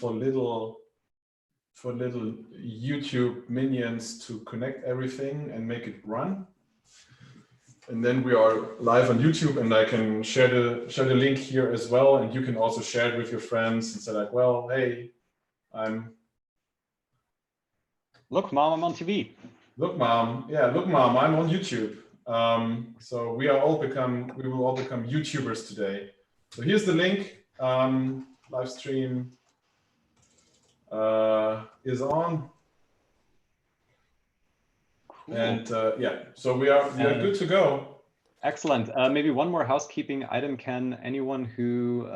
for little YouTube minions to connect everything and make it run. And then we are live on YouTube, and I can share the link here as well, and you can also share it with your friends and say like, well, hey, look, Mom, I'm on TV. Look, Mom, yeah, look, Mom, I'm on YouTube. So we will all become YouTubers today. So here's the link. Live stream is on. Cool. And yeah, so we are good to go. Excellent. Maybe one more housekeeping item. Can anyone who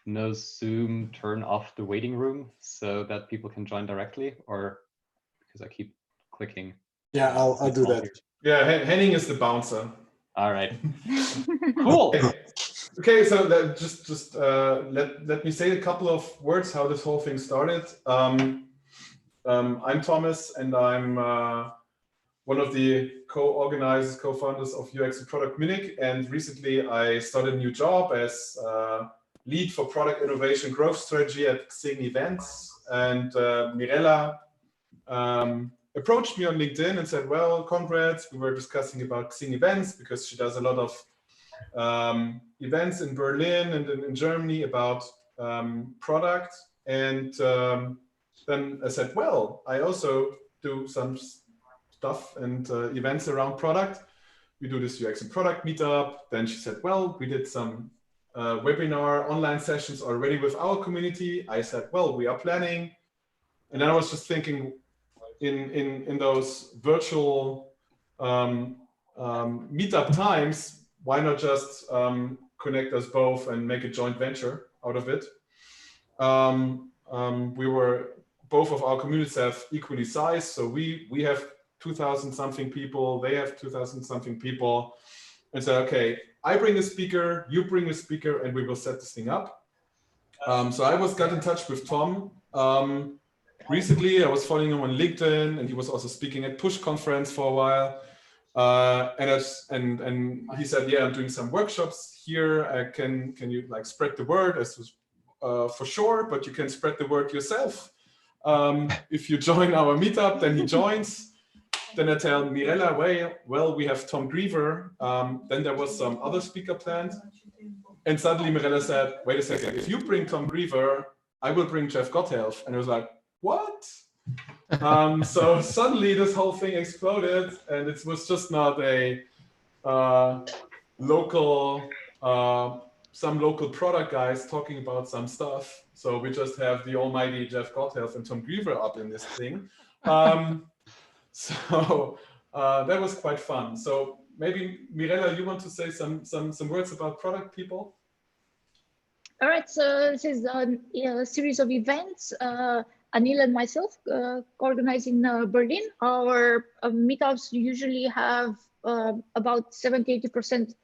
knows Zoom turn off the waiting room so that people can join directly? Or because I keep clicking. Yeah, I'll do that. Yeah, Henning is the bouncer. All right. Cool. Okay, so let me say a couple of words how this whole thing started. I'm Thomas, and I'm one of the co-organizers, co-founders of UX and Product Munich. And recently I started a new job as lead for product innovation growth strategy at Xing Events. And Mirella approached me on LinkedIn and said, well, congrats. We were discussing about Xing Events because she does a lot of events in Berlin and in Germany about product. And then I said, well, I also do some stuff and events around product. We do this UX and Product Meetup. Then she said, well, we did some webinar online sessions already with our community. I said, well, we are planning. And then I was just thinking in those virtual meetup times, why not just connect us both and make a joint venture out of it? Both of our communities have equally sized. So we have 2,000 something people, they have 2,000 something people, and say, okay, I bring a speaker, you bring a speaker, and we will set this thing up. So I got in touch with Tom. Recently, I was following him on LinkedIn, and he was also speaking at Push conference for a while. And he said, yeah, I'm doing some workshops here. Can you like spread the word? As for sure, but you can spread the word yourself. If you join our meetup, then he joins. Then I tell Mirella, well, we have Tom Greever. Then there was some other speaker planned. And suddenly Mirella said, wait a second, if you bring Tom Greever, I will bring Jeff Gothelf. And I was like, what? So suddenly this whole thing exploded, and it was just not a some local product guys talking about some stuff. So we just have the almighty Jeff Gothelf and Tom Greever up in this thing. So that was quite fun. So maybe Mirella, you want to say some words about product people? All right, so this is a series of events. Anil and myself organized in Berlin. Our meetups usually have about 70–80%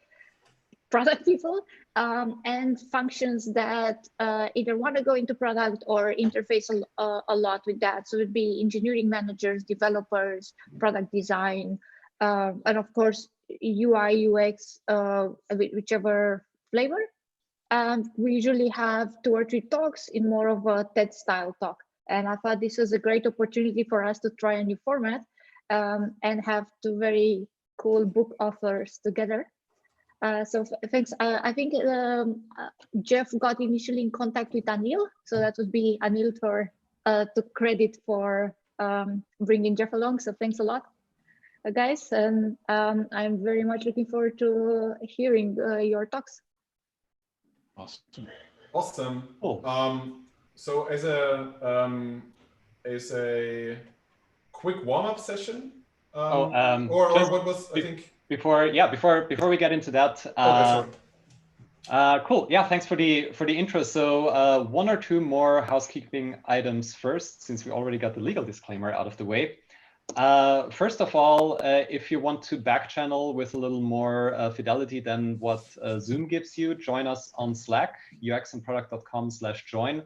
product people and functions that either want to go into product or interface a lot with that. So it would be engineering managers, developers, product design, and of course, UI, UX, whichever flavor. And we usually have 2 or 3 talks in more of a TED style talk. And I thought this was a great opportunity for us to try a new format and have 2 very cool book authors together. So thanks. I think Jeff got initially in contact with Anil, so that would be Anil to credit for bringing Jeff along. So thanks a lot, guys, and I'm very much looking forward to hearing your talks. Awesome. Cool. So as a quick warm-up session, or what was I think. Before we get into that, cool. Yeah, thanks for the intro. So 1 or 2 more housekeeping items first, since we already got the legal disclaimer out of the way. First of all, if you want to back channel with a little more fidelity than what Zoom gives you, join us on Slack. uxandproduct.com/join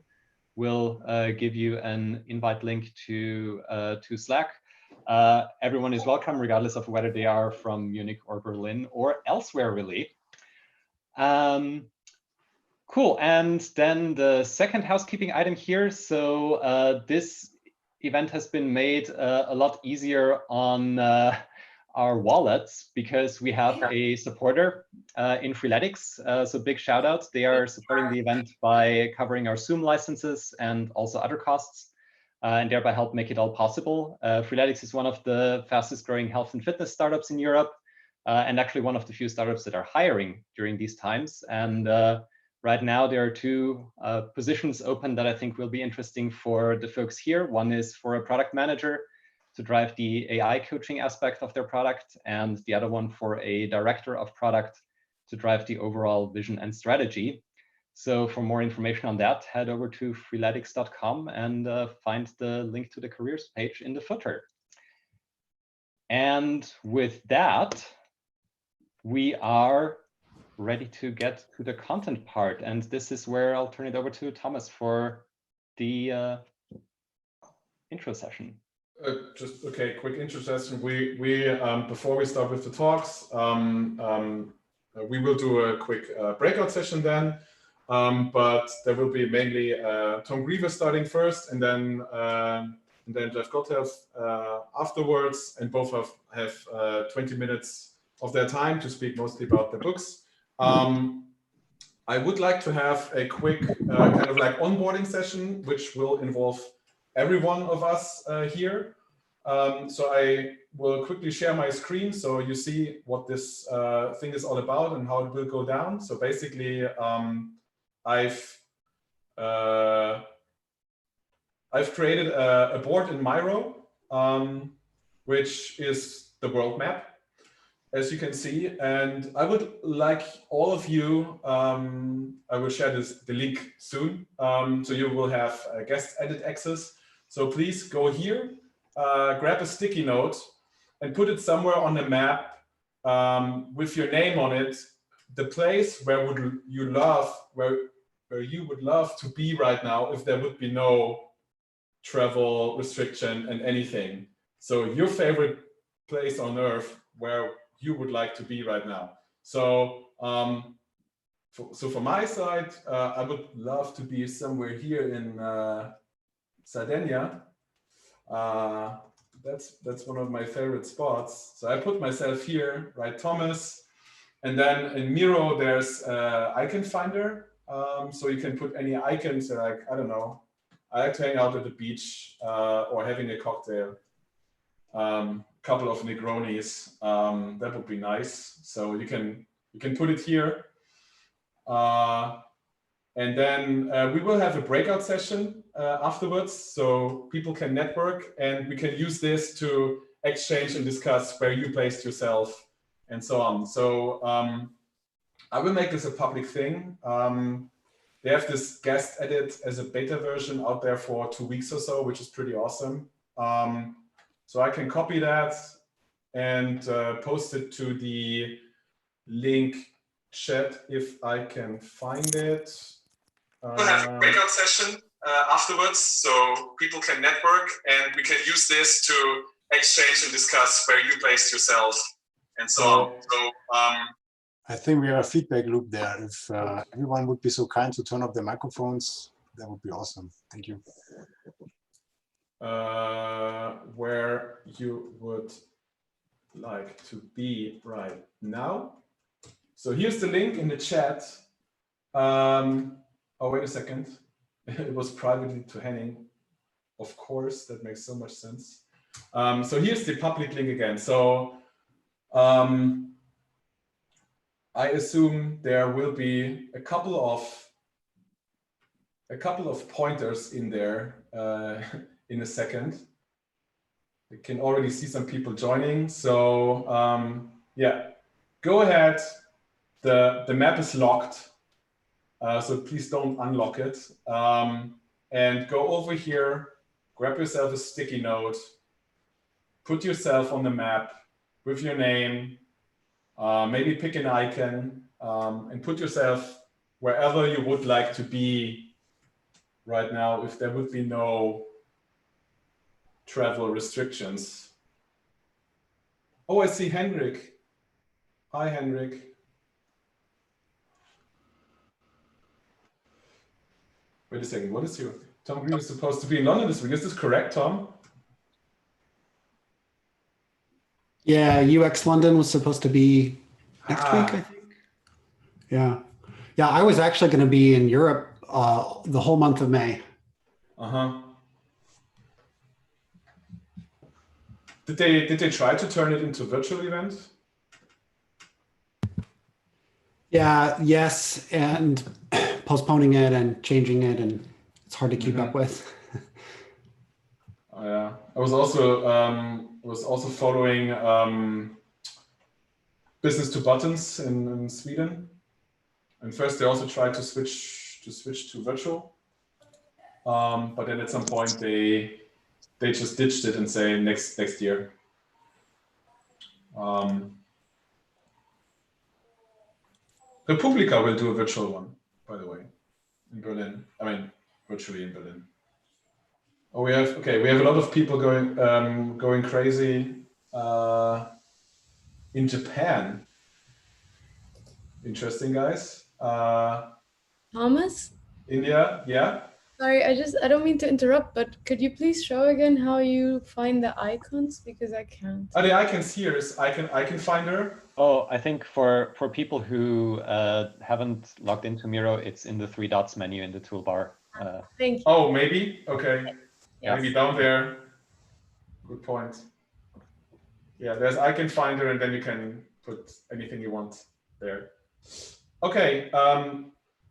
will give you an invite link to Slack. Everyone is welcome, regardless of whether they are from Munich or Berlin or elsewhere, really. Cool. And then the second housekeeping item here. So this event has been made a lot easier on our wallets because we have a supporter in Freeletics. So big shout out. They are supporting the event by covering our Zoom licenses and also other costs, and thereby help make it all possible. Freeletics is one of the fastest growing health and fitness startups in Europe, and actually one of the few startups that are hiring during these times. And right now, there are two positions open that I think will be interesting for the folks here. One is for a product manager to drive the AI coaching aspect of their product, and the other one for a director of product to drive the overall vision and strategy. So for more information on that, head over to freeletics.com and find the link to the careers page in the footer. And with that, we are ready to get to the content part. And this is where I'll turn it over to Thomas for the intro session. Just okay, quick intro session. We before we start with the talks, we will do a quick breakout session then. But there will be mainly Tom Greever starting first, and then Jeff Gothelf afterwards, and both have 20 minutes of their time to speak mostly about the books. I would like to have a quick kind of like onboarding session, which will involve every one of us here. So I will quickly share my screen so you see what this thing is all about and how it will go down. So basically, I've created a board in Miro, which is the world map, as you can see, and I would like all of you, I will share the link soon, so you will have guest edit access. So please go here, grab a sticky note and put it somewhere on the map with your name on it, the place where you would love to be right now if there would be no travel restriction and anything. So your favorite place on earth where you would like to be right now. So so from my side, I would love to be somewhere here in Sardinia. That's one of my favorite spots. So I put myself here, right, Thomas. And then in Miro, there's icon finder. So you can put any icons, like, I don't know, I like to hang out at the beach or having a cocktail. Couple of Negronis, that would be nice. So you can put it here. And then we will have a breakout session afterwards, so people can network, and we can use this to exchange and discuss where you placed yourself and so on. So I will make this a public thing. They have this guest edit as a beta version out there for 2 weeks or so, which is pretty awesome. So I can copy that and post it to the link chat if I can find it. We'll have a breakout session afterwards, so people can network, and we can use this to exchange and discuss where you placed yourself and so on. So I think we have a feedback loop there. If everyone would be so kind to turn off their microphones, that would be awesome. Thank you. Where you would like to be right now. So here's the link in the chat. Oh, wait a second. It was privately to Henning. Of course, that makes so much sense. So here's the public link again. So I assume there will be a couple of pointers in there in a second. You can already see some people joining. So yeah, go ahead. The map is locked, so please don't unlock it. And go over here, grab yourself a sticky note, put yourself on the map with your name, maybe pick an icon, and put yourself wherever you would like to be right now if there would be no travel restrictions. Oh, I see Henrik. Hi, Henrik. Wait a second. What is your Tom Greever is supposed to be in London this week? Is this correct, Tom? Yeah, UX London was supposed to be next week, I think. Yeah. Yeah, I was actually going to be in Europe the whole month of May. Uh-huh. Did they try to turn it into a virtual event? Yeah, yes, and postponing it and changing it, and it's hard to keep up with. Oh, yeah, I was also following Business to Buttons in Sweden, and first they also tried to switch to virtual, but then at some point they just ditched it and say next year. Republica will do a virtual one, by the way, in Berlin. I mean, virtually in Berlin. Oh, we have a lot of people going crazy in Japan. Interesting, guys. Thomas? India, yeah. Sorry, I don't mean to interrupt, but could you please show again how you find the icons? Because I can't. Oh, the icons here is I can find her. Oh, I think for people who haven't logged into Miro, it's in the 3 dots menu in the toolbar. Thank you. Oh, maybe. Okay. Yes. Maybe down there. Good point. Yeah, there's icon finder, and then you can put anything you want there. Okay.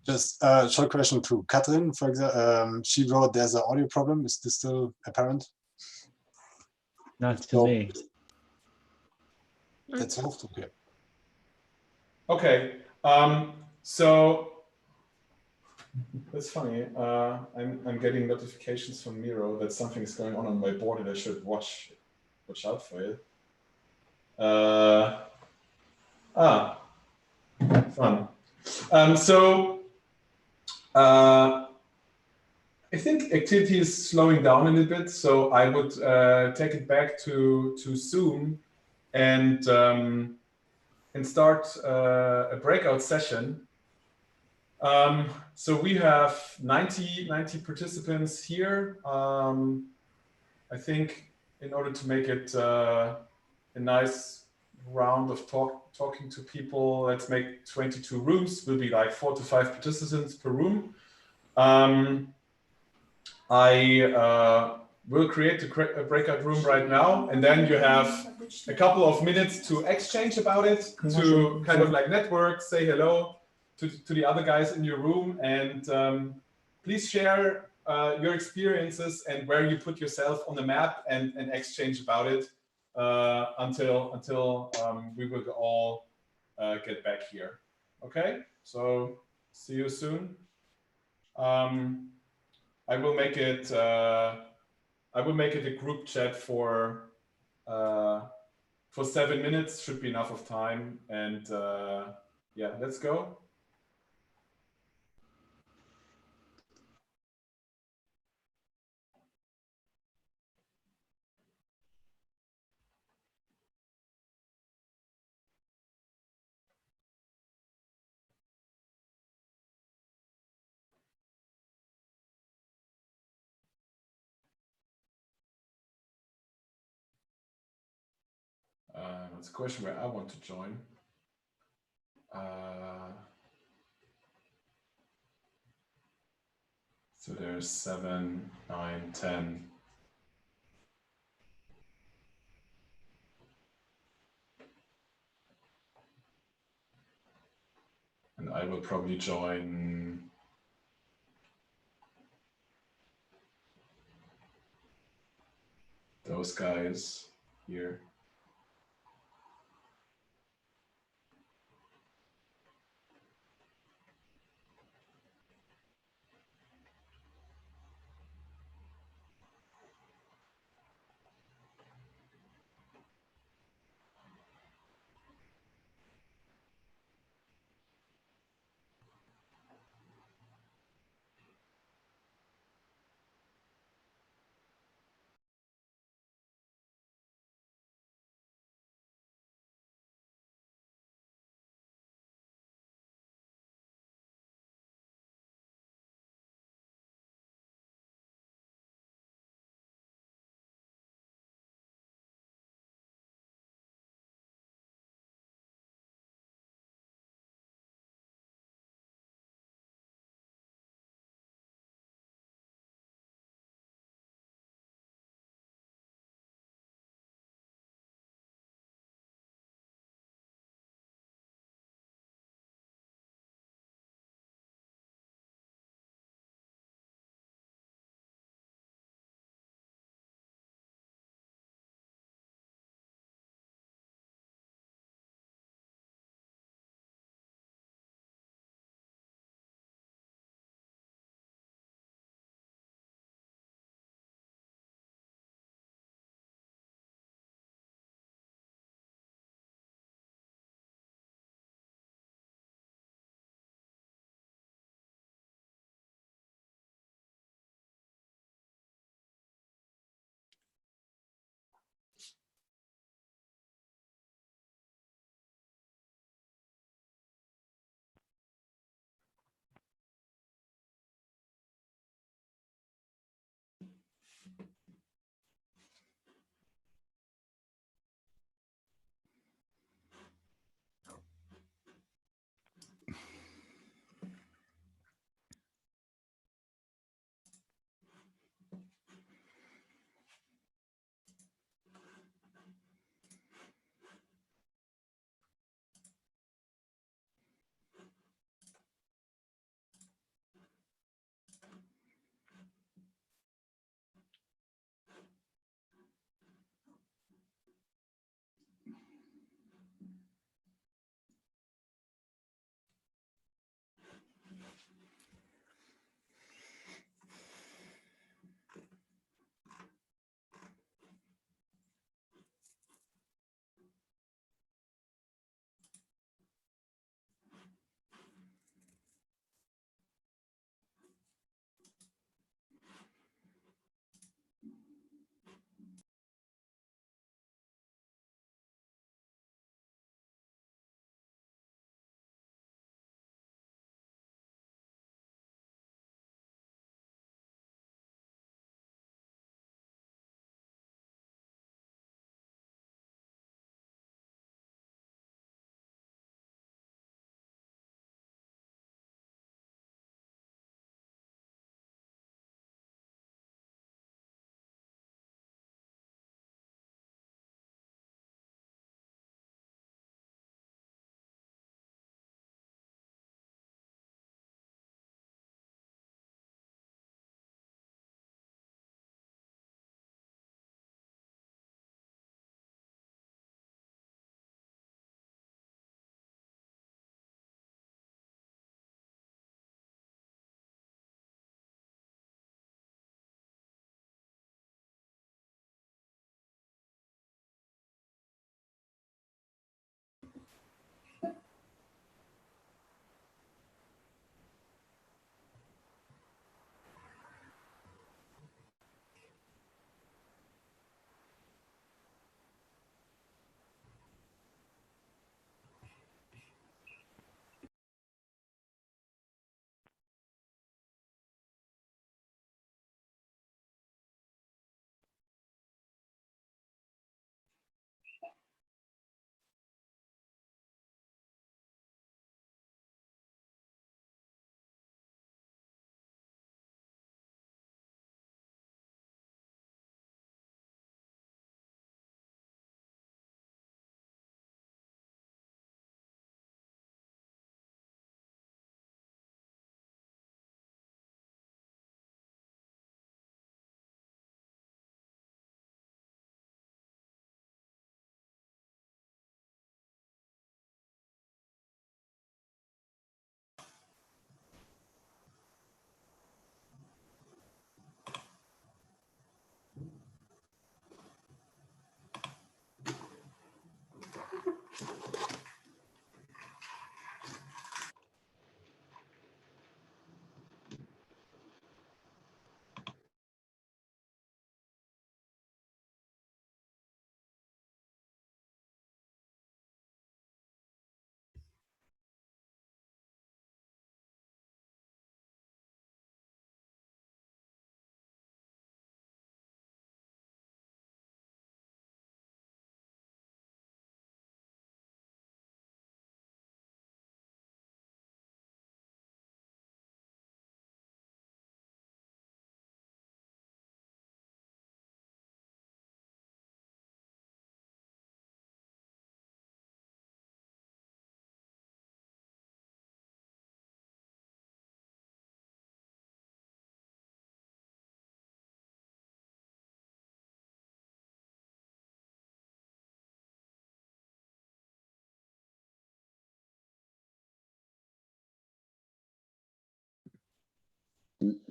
Just a short question to Katrin, for example. She wrote there's an audio problem. Is this still apparent? Not to me. That's solved. Okay. Okay. So that's funny. I'm getting notifications from Miro that something is going on my board, and I should watch out for it. Fun. I think activity is slowing down a little bit, so I would take it back to Zoom and start a breakout session. So we have 90 participants here. I think in order to make it a nice round of talking to people, let's make 22 rooms. Will be like 4 to 5 participants per room. I will create a breakout room right now, and then you have a couple of minutes to exchange about it, to kind of like network, say hello to the other guys in your room, and please share your experiences and where you put yourself on the map, and exchange about it until we will all get back here. Okay, so see you soon. I will make it a group chat for 7 minutes. Should be enough of time, and yeah, let's go. It's a question where I want to join. So there's 7, 9, 10. And I will probably join those guys here.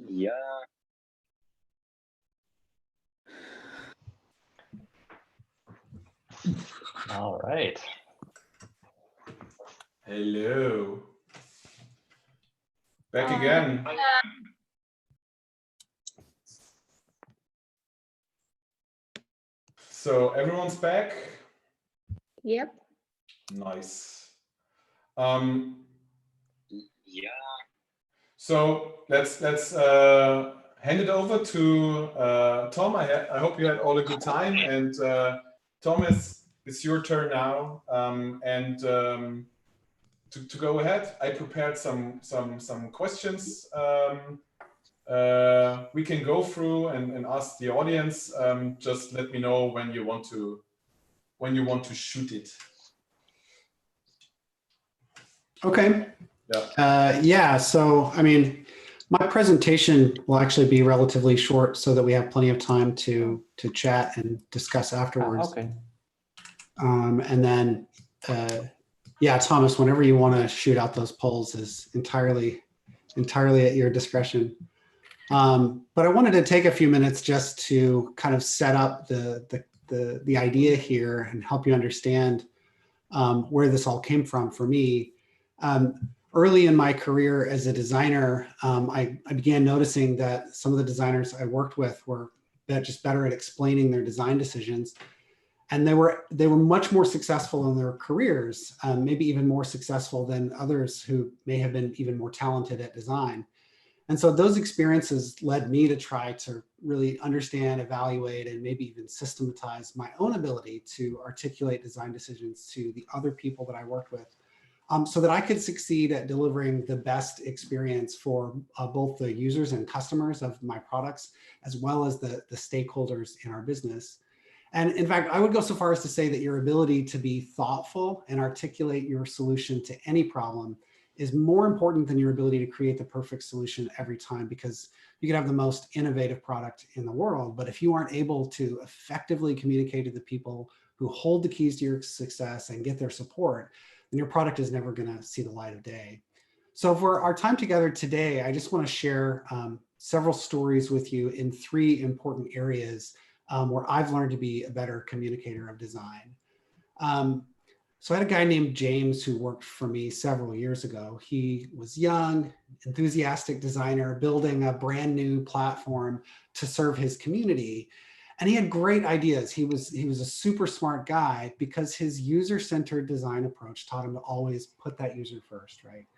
Yeah. All right. Hello. Back again. So everyone's back? Yep. Nice. Yeah. So let's hand it over to Tom. I hope you had all a good time. And Tom, it's your turn now. To go ahead, I prepared some questions we can go through and ask the audience. Just let me know when you want to shoot it. Okay. Yeah. Yeah. So, I mean, my presentation will actually be relatively short so that we have plenty of time to chat and discuss afterwards. Okay. And then, yeah, Thomas, whenever you want to shoot out those polls is entirely at your discretion. But I wanted to take a few minutes just to kind of set up the idea here and help you understand where this all came from for me. Early in my career as a designer, I began noticing that some of the designers I worked with were just better at explaining their design decisions. And they were much more successful in their careers, maybe even more successful than others who may have been even more talented at design. And so those experiences led me to try to really understand, evaluate, and maybe even systematize my own ability to articulate design decisions to the other people that I worked with, so that I could succeed at delivering the best experience for both the users and customers of my products, as well as the stakeholders in our business. And in fact, I would go so far as to say that your ability to be thoughtful and articulate your solution to any problem is more important than your ability to create the perfect solution every time, because you could have the most innovative product in the world, but if you aren't able to effectively communicate to the people who hold the keys to your success and get their support, then your product is never going to see the light of day. So for our time together today, I just want to share several stories with you in 3 important areas where I've learned to be a better communicator of design. So I had a guy named James who worked for me several years ago. He was young, enthusiastic designer building a brand new platform to serve his community. And he had great ideas. He was a super smart guy because his user-centered design approach taught him to always put that user first, right?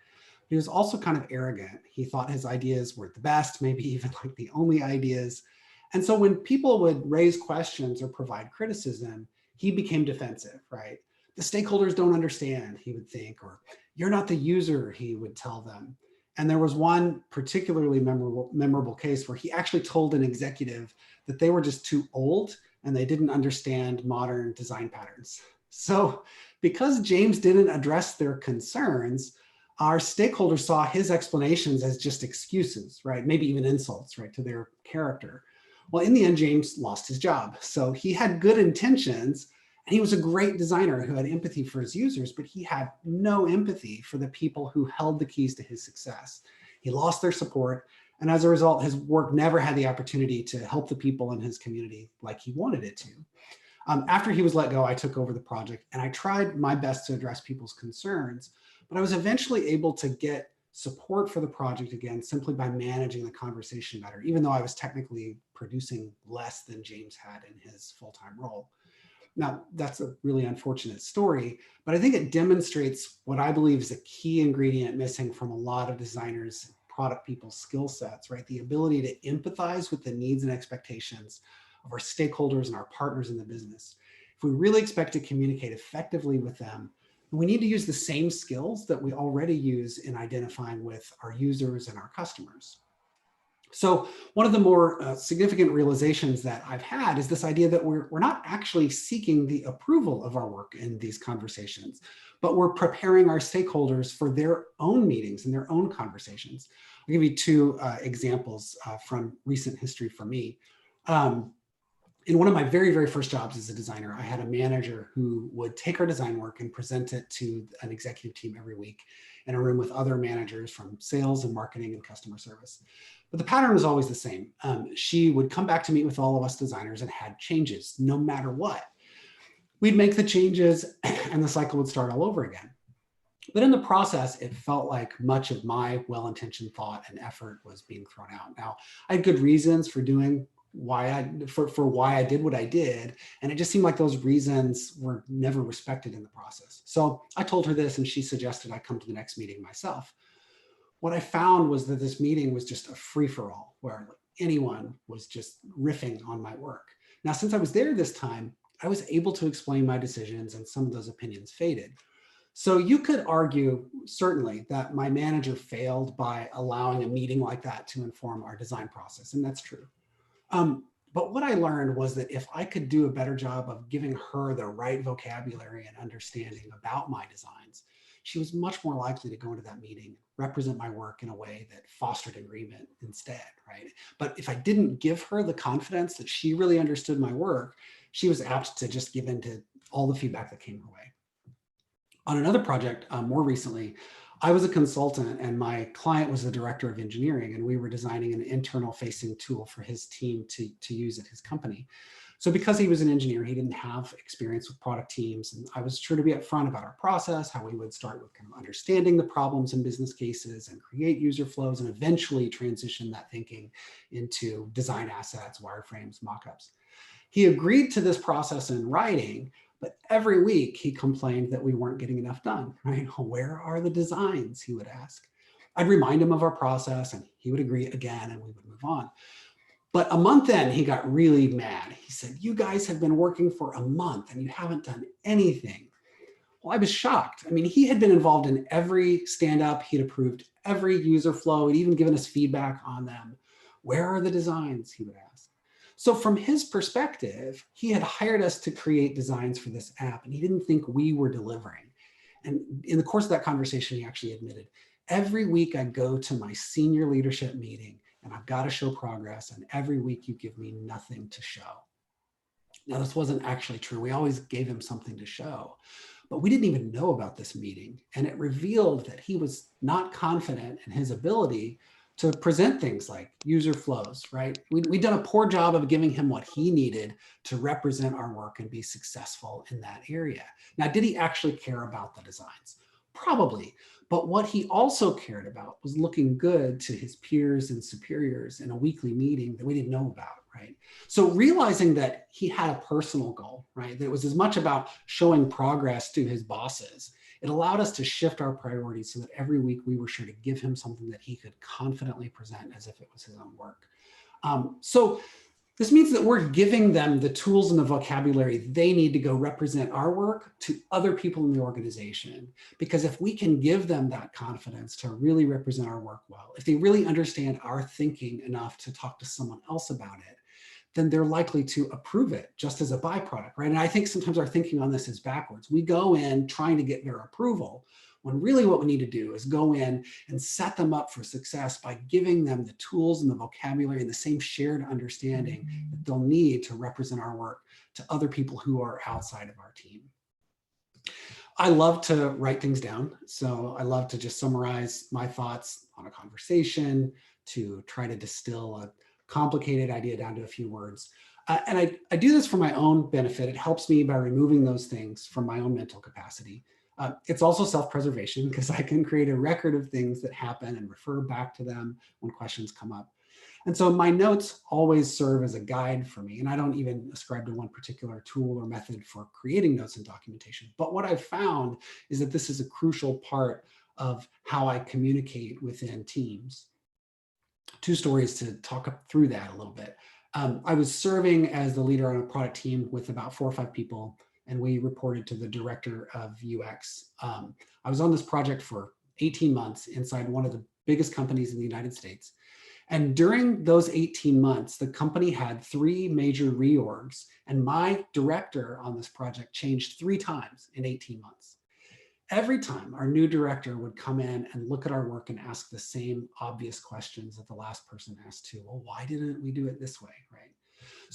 He was also kind of arrogant. He thought his ideas were the best, maybe even like the only ideas. And so when people would raise questions or provide criticism, he became defensive, right? The stakeholders don't understand, he would think, or you're not the user, he would tell them. And there was one particularly memorable case where he actually told an executive that they were just too old and they didn't understand modern design patterns. So because James didn't address their concerns, our stakeholders saw his explanations as just excuses, right? Maybe even insults, right, to their character. Well, in the end, James lost his job. So he had good intentions, and he was a great designer who had empathy for his users, but he had no empathy for the people who held the keys to his success. He lost their support, and as a result, his work never had the opportunity to help the people in his community like he wanted it to. After he was let go, I took over the project, and I tried my best to address people's concerns, but I was eventually able to get support for the project again simply by managing the conversation better, even though I was technically producing less than James had in his full-time role. Now, that's a really unfortunate story, but I think it demonstrates what I believe is a key ingredient missing from a lot of designers, product people's skill sets, right? The ability to empathize with the needs and expectations of our stakeholders and our partners in the business. If we really expect to communicate effectively with them, we need to use the same skills that we already use in identifying with our users and our customers. So one of the more significant realizations that I've had is this idea that we're not actually seeking the approval of our work in these conversations, but we're preparing our stakeholders for their own meetings and their own conversations. I'll give you 2 examples from recent history for me. In one of my very, very first jobs as a designer, I had a manager who would take our design work and present it to an executive team every week in a room with other managers from sales and marketing and customer service. But the pattern was always the same. She would come back to meet with all of us designers and had changes no matter what. We'd make the changes and the cycle would start all over again. But in the process, it felt like much of my well-intentioned thought and effort was being thrown out. Now, I had good reasons for doing why I did what I did. And it just seemed like those reasons were never respected in the process. So I told her this and she suggested I come to the next meeting myself. What I found was that this meeting was just a free-for-all where anyone was just riffing on my work. Now, since I was there this time, I was able to explain my decisions and some of those opinions faded. So you could argue, certainly, that my manager failed by allowing a meeting like that to inform our design process, and that's true. But what I learned was that if I could do a better job of giving her the right vocabulary and understanding about my designs, she was much more likely to go into that meeting, represent my work in a way that fostered agreement instead, right? But if I didn't give her the confidence that she really understood my work, she was apt to just give in to all the feedback that came her way. On another project, more recently, I was a consultant and my client was the director of engineering, and we were designing an internal facing tool for his team to use at his company. So because he was an engineer, he didn't have experience with product teams, and I was sure to be upfront about our process, how we would start with kind of understanding the problems and business cases and create user flows and eventually transition that thinking into design assets, wireframes, mockups. He agreed to this process in writing, but every week he complained that we weren't getting enough done, right? Where are the designs, he would ask. I'd remind him of our process and he would agree again and we would move on. But a month in, he got really mad. He said, "You guys have been working for a month and you haven't done anything." Well, I was shocked. I mean, he had been involved in every stand-up, he'd approved every user flow, he'd even given us feedback on them. Where are the designs, he would ask. So from his perspective, he had hired us to create designs for this app and he didn't think we were delivering. And in the course of that conversation, he actually admitted, every week I go to my senior leadership meeting and I've got to show progress, and every week you give me nothing to show. Now, this wasn't actually true. We always gave him something to show, but we didn't even know about this meeting. And it revealed that he was not confident in his ability to present things like user flows, right? We'd done a poor job of giving him what he needed to represent our work and be successful in that area. Now, did he actually care about the designs? Probably, but what he also cared about was looking good to his peers and superiors in a weekly meeting that we didn't know about, right? So realizing that he had a personal goal, right? That it was as much about showing progress to his bosses. It allowed us to shift our priorities so that every week we were sure to give him something that he could confidently present as if it was his own work. So this means that we're giving them the tools and the vocabulary they need to go represent our work to other people in the organization. Because if we can give them that confidence to really represent our work well, if they really understand our thinking enough to talk to someone else about it, then they're likely to approve it just as a byproduct, right? And I think sometimes our thinking on this is backwards. We go in trying to get their approval, when really what we need to do is go in and set them up for success by giving them the tools and the vocabulary and the same shared understanding that they'll need to represent our work to other people who are outside of our team. I love to write things down. So I love to just summarize my thoughts on a conversation, to try to distill a complicated idea down to a few words. And I do this for my own benefit. It helps me by removing those things from my own mental capacity. It's also self-preservation because I can create a record of things that happen and refer back to them when questions come up. And so my notes always serve as a guide for me. And I don't even ascribe to one particular tool or method for creating notes and documentation. But what I've found is that this is a crucial part of how I communicate within teams. Two stories to talk through that a little bit. I was serving as the leader on a product team with about 4 or 5 people, and we reported to the director of UX. I was on this project for 18 months inside one of the biggest companies in the United States. And during those 18 months, the company had 3 major reorgs, and my director on this project changed 3 times in 18 months. Every time our new director would come in and look at our work and ask the same obvious questions that the last person asked too. Well, why didn't we do it this way, right?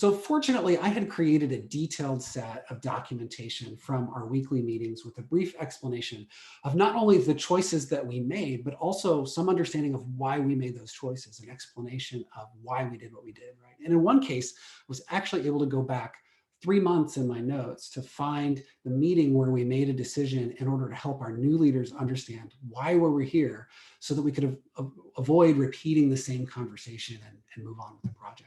So fortunately, I had created a detailed set of documentation from our weekly meetings with a brief explanation of not only the choices that we made, but also some understanding of why we made those choices, an explanation of why we did what we did, right? And in one case, I was actually able to go back 3 months in my notes to find the meeting where we made a decision in order to help our new leaders understand why we were here so that we could avoid repeating the same conversation and move on with the project.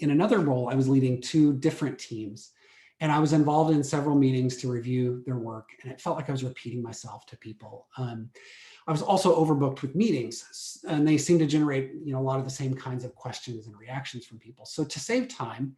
In another role, I was leading 2 different teams, and I was involved in several meetings to review their work, and it felt like I was repeating myself to people. I was also overbooked with meetings, and they seemed to generate, a lot of the same kinds of questions and reactions from people. So to save time,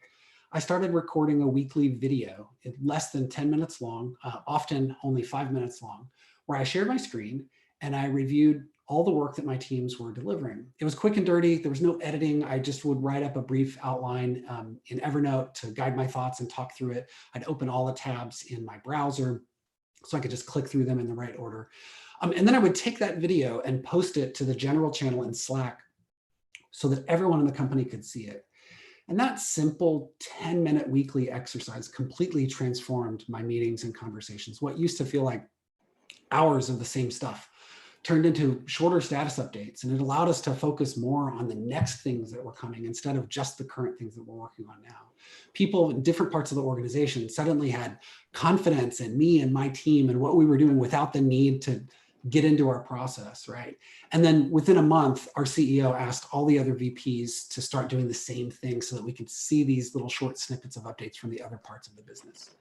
I started recording a weekly video, less than 10 minutes long, often only 5 minutes long, where I shared my screen and I reviewed all the work that my teams were delivering. It was quick and dirty. There was no editing. I just would write up a brief outline in Evernote to guide my thoughts and talk through it. I'd open all the tabs in my browser so I could just click through them in the right order. And then I would take that video and post it to the general channel in Slack so that everyone in the company could see it. And that simple 10-minute weekly exercise completely transformed my meetings and conversations. What used to feel like hours of the same stuff turned into shorter status updates, and it allowed us to focus more on the next things that were coming instead of just the current things that we're working on now. People in different parts of the organization suddenly had confidence in me and my team and what we were doing without the need to get into our process, right? And then within a month, our CEO asked all the other VPs to start doing the same thing so that we could see these little short snippets of updates from the other parts of the business.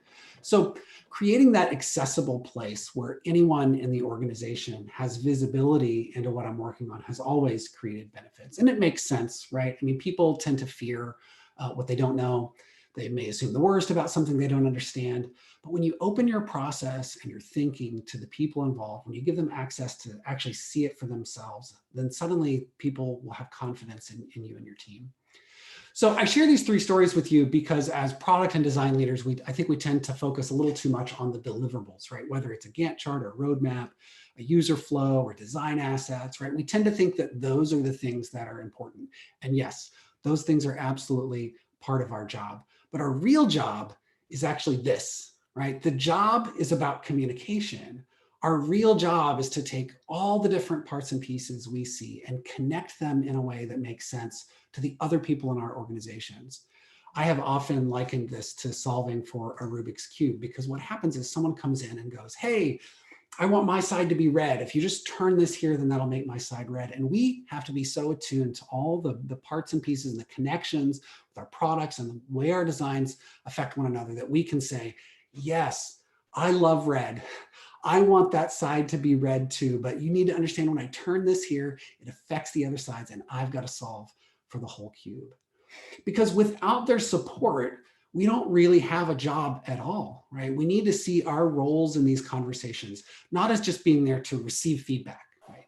So creating that accessible place where anyone in the organization has visibility into what I'm working on has always created benefits. And it makes sense, right? I mean, people tend to fear what they don't know. They may assume the worst about something they don't understand. But when you open your process and your thinking to the people involved, when you give them access to actually see it for themselves, then suddenly people will have confidence in you and your team. So I share these 3 stories with you because as product and design leaders, I think we tend to focus a little too much on the deliverables, right? Whether it's a Gantt chart or a roadmap, a user flow or design assets, right? We tend to think that those are the things that are important. And yes, those things are absolutely part of our job. But our real job is actually this, right? The job is about communication. Our real job is to take all the different parts and pieces we see and connect them in a way that makes sense to the other people in our organizations. I have often likened this to solving for a Rubik's Cube, because what happens is someone comes in and goes, hey, I want my side to be red. If you just turn this here, then that'll make my side red. And we have to be so attuned to all the parts and pieces and the connections with our products and the way our designs affect one another that we can say, yes, I love red. I want that side to be red too, but you need to understand when I turn this here, it affects the other sides and I've got to solve for the whole cube. Because without their support, we don't really have a job at all, right? We need to see our roles in these conversations, not as just being there to receive feedback, right?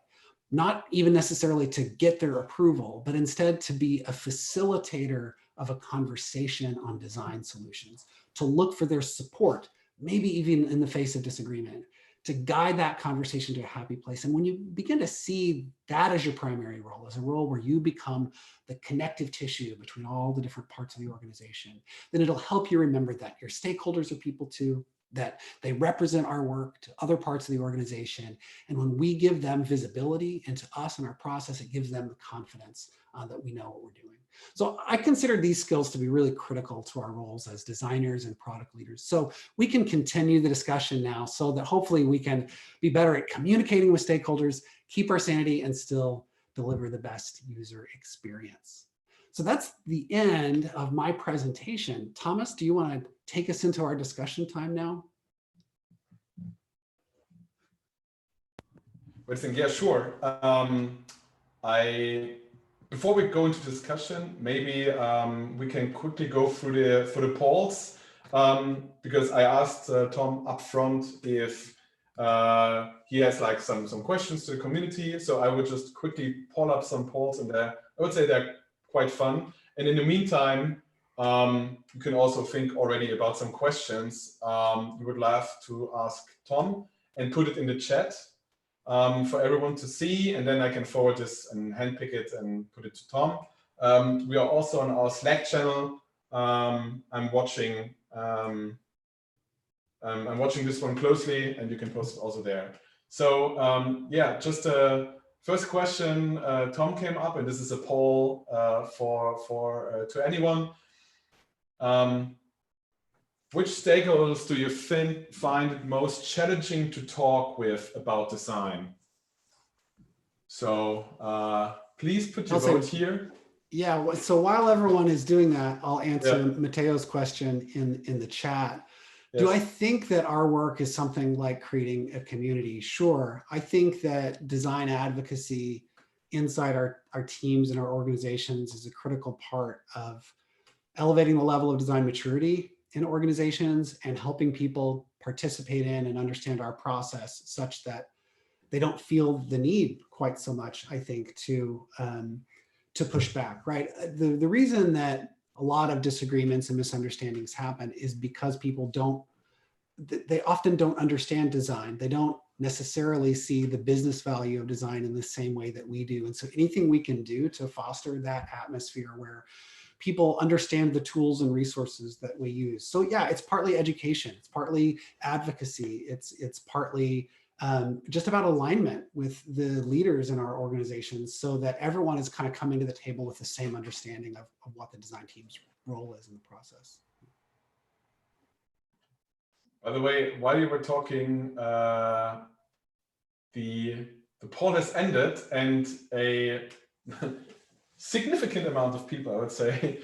Not even necessarily to get their approval, but instead to be a facilitator of a conversation on design solutions, to look for their support, maybe even in the face of disagreement, to guide that conversation to a happy place. And when you begin to see that as your primary role, as a role where you become the connective tissue between all the different parts of the organization, then it'll help you remember that your stakeholders are people too, that they represent our work to other parts of the organization. And when we give them visibility into us and our process, it gives them the confidence that we know what we're doing. So I consider these skills to be really critical to our roles as designers and product leaders. So we can continue the discussion now so that hopefully we can be better at communicating with stakeholders, keep our sanity, and still deliver the best user experience. So that's the end of my presentation. Thomas, do you want to take us into our discussion time now? Yeah, sure. Before we go into discussion, maybe we can quickly go through the polls, because I asked Tom upfront if he has like some questions to the community. So I would just quickly pull up some polls, and I would say they're quite fun. And in the meantime, you can also think already about some questions you would love to ask Tom and put it in the chat for everyone to see, and then I can forward this and handpick it and put it to Tom. We are also on our Slack channel. I'm watching this one closely, and you can post it also there. So yeah, just a first question. Tom came up, and this is a poll to anyone. Which stakeholders do you find it most challenging to talk with about design? So please put your vote here. Yeah, so while everyone is doing that, I'll answer Mateo's question in the chat. Yes. Do I think that our work is something like creating a community? Sure. I think that design advocacy inside our teams and our organizations is a critical part of elevating the level of design maturity in organizations and helping people participate in and understand our process such that they don't feel the need quite so much, I think, to push back, right? The reason that a lot of disagreements and misunderstandings happen is because people they often don't understand design. They don't necessarily see the business value of design in the same way that we do. And so anything we can do to foster that atmosphere where people understand the tools and resources that we use. So yeah, it's partly education, it's partly advocacy, it's partly just about alignment with the leaders in our organizations so that everyone is kind of coming to the table with the same understanding of what the design team's role is in the process. By the way, while you were talking, the poll has ended, and a significant amount of people, I would say,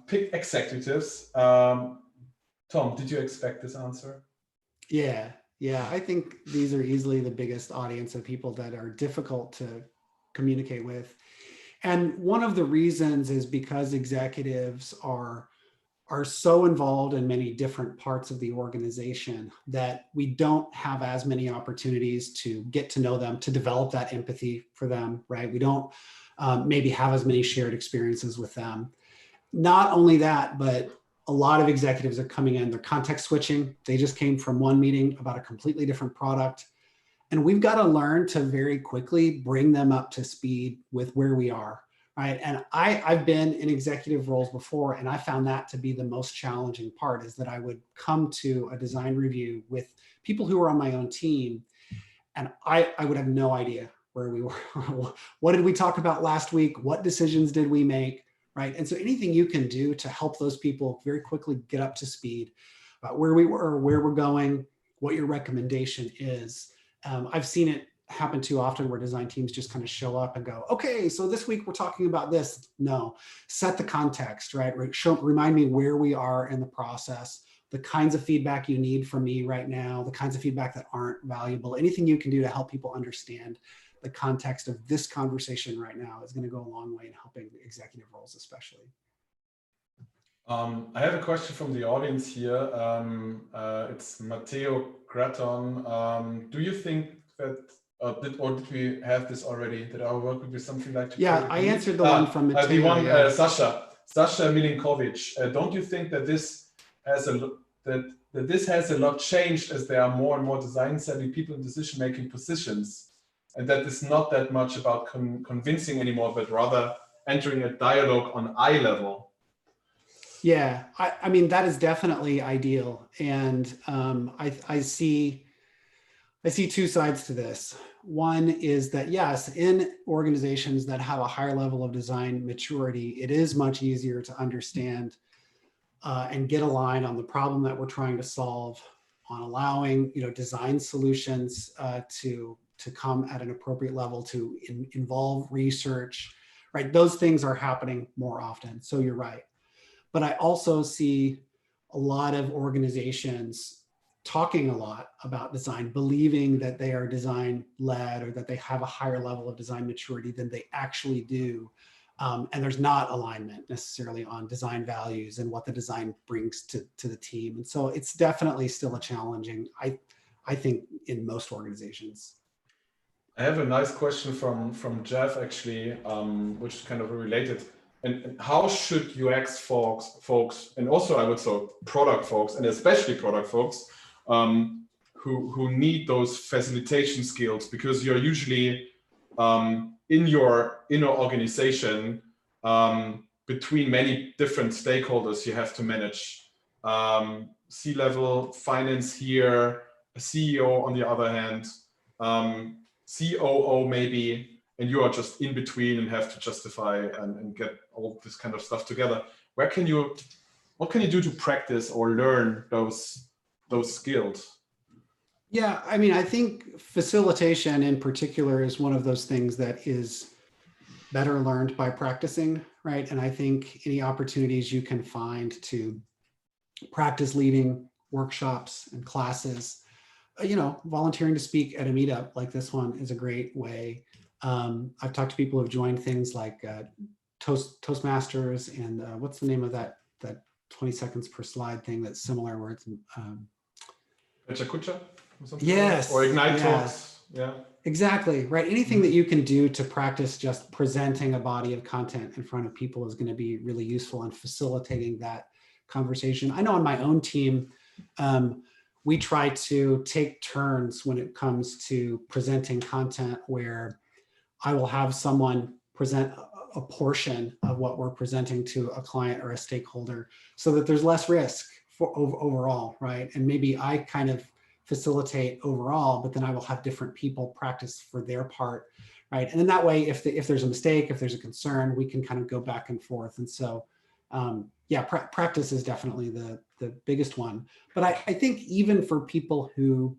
picked executives. Tom, did you expect this answer? Yeah, I think these are easily the biggest audience of people that are difficult to communicate with. And one of the reasons is because executives are so involved in many different parts of the organization that we don't have as many opportunities to get to know them, to develop that empathy for them, right? We don't maybe have as many shared experiences with them. Not only that, but a lot of executives are coming in, they're context switching. They just came from one meeting about a completely different product. And we've got to learn to very quickly bring them up to speed with where we are, right? And I've been in executive roles before, and I found that to be the most challenging part, is that I would come to a design review with people who were on my own team, and I would have no idea where we were. What did we talk about last week? What decisions did we make? Right. And so anything you can do to help those people very quickly get up to speed about where we were, where we're going, what your recommendation is. I've seen it happen too often where design teams just kind of show up and go, okay, so this week we're talking about this. No, set the context, right? Remind me where we are in the process, the kinds of feedback you need from me right now, the kinds of feedback that aren't valuable, anything you can do to help people understand the context of this conversation right now is going to go a long way in helping executive roles, especially. I have a question from the audience here. It's Matteo Graton. Do you think that, did we have this already, that our work would be something like? Yeah, I answered the one from Matteo. The one, Sasha Milinkovic. Don't you think that this has a lot changed as there are more and more design savvy people in decision-making positions? And that is not that much about convincing anymore, but rather entering a dialogue on eye level. Yeah, I mean, that is definitely ideal. And I see two sides to this. One is that, yes, in organizations that have a higher level of design maturity, it is much easier to understand and get aligned on the problem that we're trying to solve, on allowing design solutions to come at an appropriate level, to involve research, right? Those things are happening more often. So you're right. But I also see a lot of organizations talking a lot about design, believing that they are design led or that they have a higher level of design maturity than they actually do. And there's not alignment necessarily on design values and what the design brings to the team. And so it's definitely still a challenging, I think, in most organizations. I have a nice question from Jeff, actually, which is kind of related. And how should UX folks, and also I would say product folks, and especially product folks, who need those facilitation skills, because you're usually in your organization between many different stakeholders you have to manage. C-level, finance here, a CEO on the other hand, COO maybe, and you are just in between and have to justify and get all this kind of stuff together. What can you do to practice or learn those skills? Yeah, I mean, I think facilitation in particular is one of those things that is better learned by practicing, right? And I think any opportunities you can find to practice leading workshops and classes, volunteering to speak at a meetup like this one is a great way. I've talked to people who've joined things like Toastmasters and what's the name of that 20 seconds per slide thing that's similar where it's yes, or Ignite yeah. Talks. Yeah, exactly, right. Anything that you can do to practice just presenting a body of content in front of people is going to be really useful in facilitating that conversation. I know on my own team, we try to take turns when it comes to presenting content where I will have someone present a portion of what we're presenting to a client or a stakeholder so that there's less risk for overall, right? And maybe I kind of facilitate overall, but then I will have different people practice for their part, right? And then that way, if there's a mistake, if there's a concern, we can kind of go back and forth. And so, yeah, practice is definitely the biggest one. But I think even for people who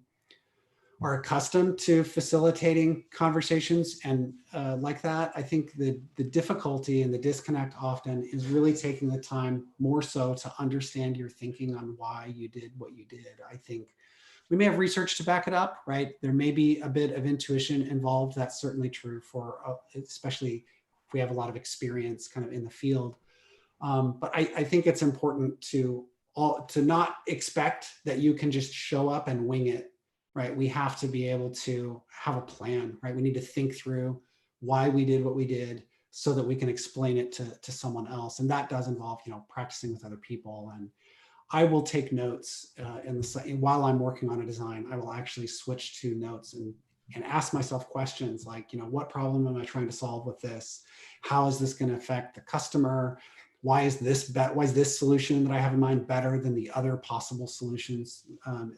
are accustomed to facilitating conversations and like that, I think the difficulty and the disconnect often is really taking the time more so to understand your thinking on why you did what you did. I think we may have research to back it up, right? There may be a bit of intuition involved. That's certainly true for, especially if we have a lot of experience kind of in the field. But I think it's important to not expect that you can just show up and wing it, right? We have to be able to have a plan, right? We need to think through why we did what we did so that we can explain it to someone else. And that does involve, practicing with other people. And I will take notes while I'm working on a design. I will actually switch to notes and ask myself questions like, what problem am I trying to solve with this? How is this going to affect the customer? Why is this solution that I have in mind better than the other possible solutions,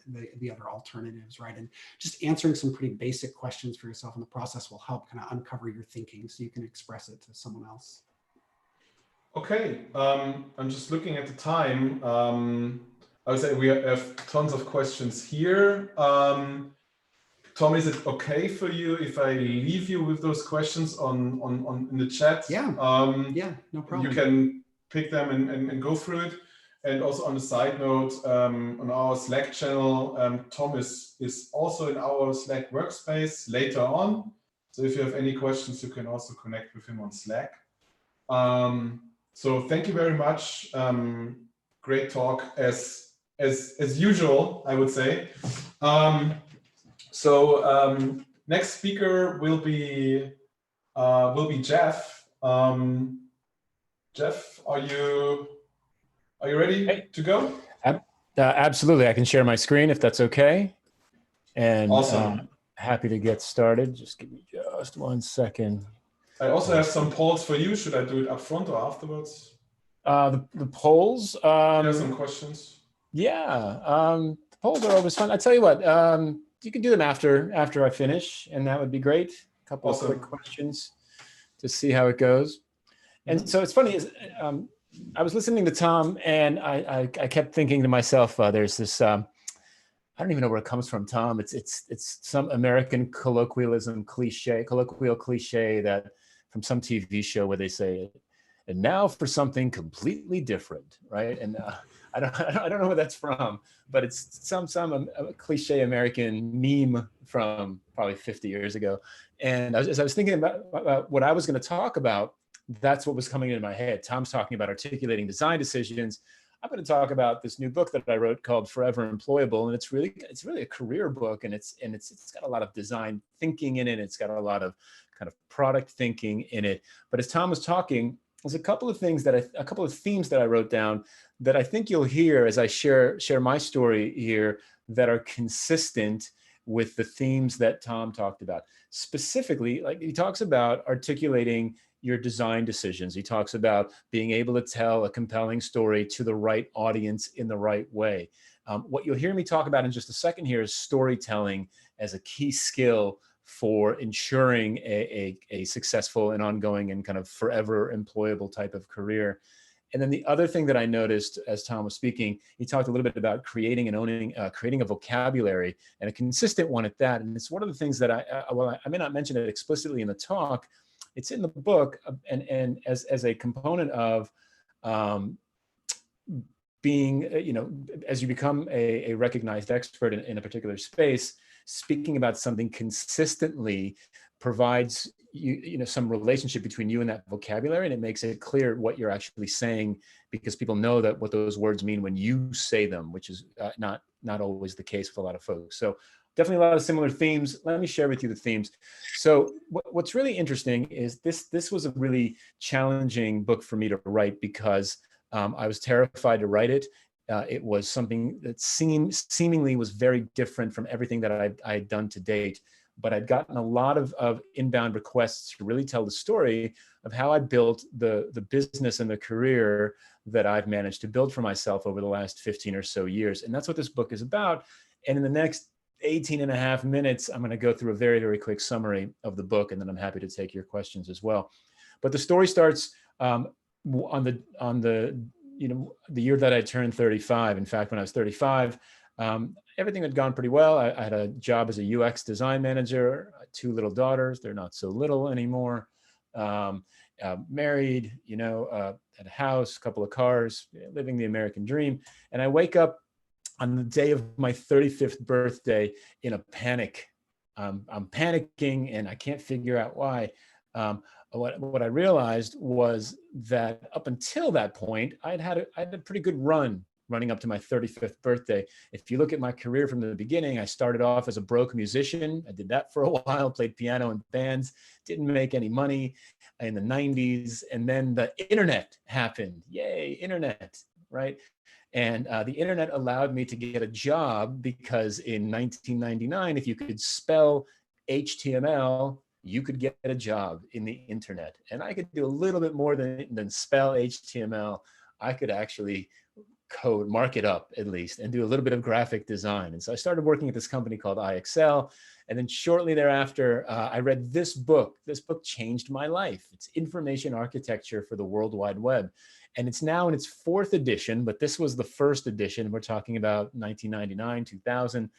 the other alternatives, right? And just answering some pretty basic questions for yourself in the process will help kind of uncover your thinking so you can express it to someone else. Okay, I'm just looking at the time. I would say we have tons of questions here. Tom, is it okay for you if I leave you with those questions on in the chat? Yeah, yeah, no problem. You can pick them and go through it. And also on a side note, on our Slack channel, Tom is also in our Slack workspace later on. So if you have any questions, you can also connect with him on Slack. So thank you very much. Great talk as usual, I would say. Next speaker will be Jeff. Jeff, are you ready to go? Absolutely. I can share my screen if that's okay. And awesome. Happy to get started. Just give me just 1 second. I also have some polls for you. Should I do it up front or afterwards? The polls. There's some questions. Yeah, the polls are always fun. I tell you what, you can do them after I finish, and that would be great. A couple awesome. of quick questions to see how it goes. And so it's funny is I was listening to Tom, and I kept thinking to myself, there's this. I don't even know where it comes from, Tom. It's some American colloquial cliche that from some TV show where they say, and now for something completely different, right? And I don't know where that's from, but it's some cliche American meme from probably 50 years ago. And as I was thinking about what I was going to talk about, that's what was coming into my head. Tom's talking about articulating design decisions. I'm going to talk about this new book that I wrote called Forever Employable, and it's really a career book, and it's got a lot of design thinking in it. It's got a lot of kind of product thinking in it. But as Tom was talking, there's a couple of themes that I wrote down that I think you'll hear as I share my story here that are consistent with the themes that Tom talked about. Specifically, like he talks about articulating your design decisions. He talks about being able to tell a compelling story to the right audience in the right way. What you'll hear me talk about in just a second here is storytelling as a key skill for ensuring a successful and ongoing and kind of forever employable type of career. And then the other thing that I noticed as Tom was speaking, he talked a little bit about creating and owning, creating a vocabulary, and a consistent one at that. And it's one of the things that I may not mention it explicitly in the talk, it's in the book, and as a component of being, as you become a recognized expert in a particular space, speaking about something consistently provides some relationship between you and that vocabulary, and it makes it clear what you're actually saying, because people know that what those words mean when you say them, which is not always the case with a lot of folks. So definitely a lot of similar themes. Let me share with you the themes. So what's really interesting is this was a really challenging book for me to write, because I was terrified to write it. It was something that seemingly was very different from everything that I had done to date. But I'd gotten a lot of inbound requests to really tell the story of how I built the business and the career that I've managed to build for myself over the last 15 or so years. And that's what this book is about. And in the next 18 and a half minutes, I'm going to go through a very, very quick summary of the book, and then I'm happy to take your questions as well. But the story starts on the year that I turned 35. In fact, when I was 35, everything had gone pretty well. I had a job as a UX design manager, 2 little daughters. They're not so little anymore. Married, had a house, a couple of cars, living the American dream. And I wake up on the day of my 35th birthday in a panic. I'm panicking and I can't figure out why. What I realized was that up until that point, I had a pretty good run running up to my 35th birthday. If you look at my career from the beginning, I started off as a broke musician. I did that for a while, played piano in bands, didn't make any money in the 90s. And then the internet happened. Yay, internet, right? And the internet allowed me to get a job, because in 1999, if you could spell HTML, you could get a job in the internet. And I could do a little bit more than spell HTML. I could actually code, mark it up at least, and do a little bit of graphic design. And so I started working at this company called iXL. And then shortly thereafter, I read this book. This book changed my life. It's Information Architecture for the World Wide Web. And it's now in its 4th edition, but this was the 1st edition. We're talking about 1999, 2000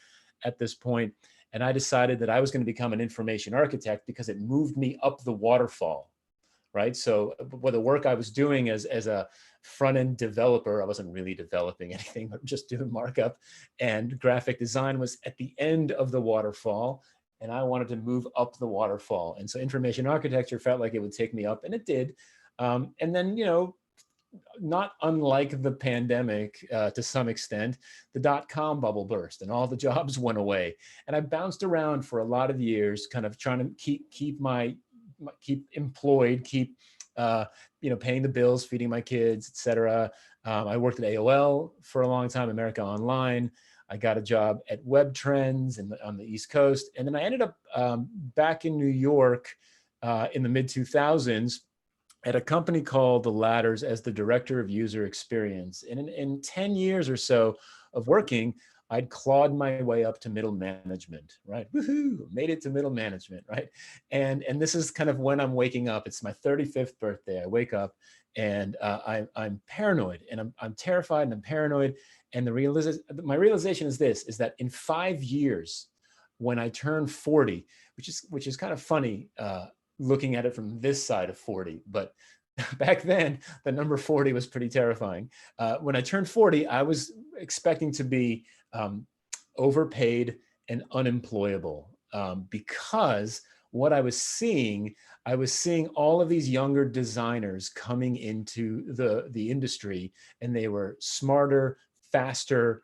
at this point. And I decided that I was going to become an information architect because it moved me up the waterfall, right? So with the work I was doing as a front-end developer, I wasn't really developing anything, but just doing markup, and graphic design was at the end of the waterfall, and I wanted to move up the waterfall. And so information architecture felt like it would take me up, and it did. And then, not unlike the pandemic to some extent, the dot-com bubble burst and all the jobs went away. And I bounced around for a lot of years, kind of trying to keep employed, keep paying the bills, feeding my kids, etc. I worked at AOL for a long time, America Online. I got a job at Web Trends on the East Coast. And then I ended up back in New York in the mid-2000s at a company called The Ladders as the director of user experience. And in 10 years or so of working, I'd clawed my way up to middle management, right? Woohoo, made it to middle management, right? And this is kind of when I'm waking up. It's my 35th birthday. I wake up and I'm paranoid, and I'm terrified, and I'm paranoid. And my realization is this, is that in 5 years, when I turn 40, which is kind of funny, looking at it from this side of 40, but back then the number 40 was pretty terrifying. When I turned 40, I was expecting to be overpaid and unemployable, because what I was seeing all of these younger designers coming into the industry, and they were smarter, faster,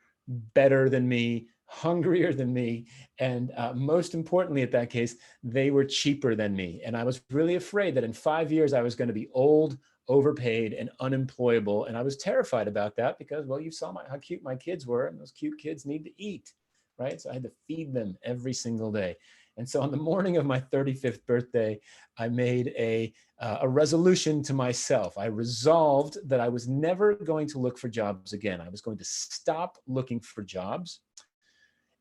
better than me, hungrier than me, and most importantly at that case, they were cheaper than me. And I was really afraid that in 5 years I was going to be old, overpaid, and unemployable. And I was terrified about that because, well, you saw how cute my kids were, and those cute kids need to eat, right? So I had to feed them every single day. And so on the morning of my 35th birthday, I made a resolution to myself. I resolved that I was never going to look for jobs again. I was going to stop looking for jobs,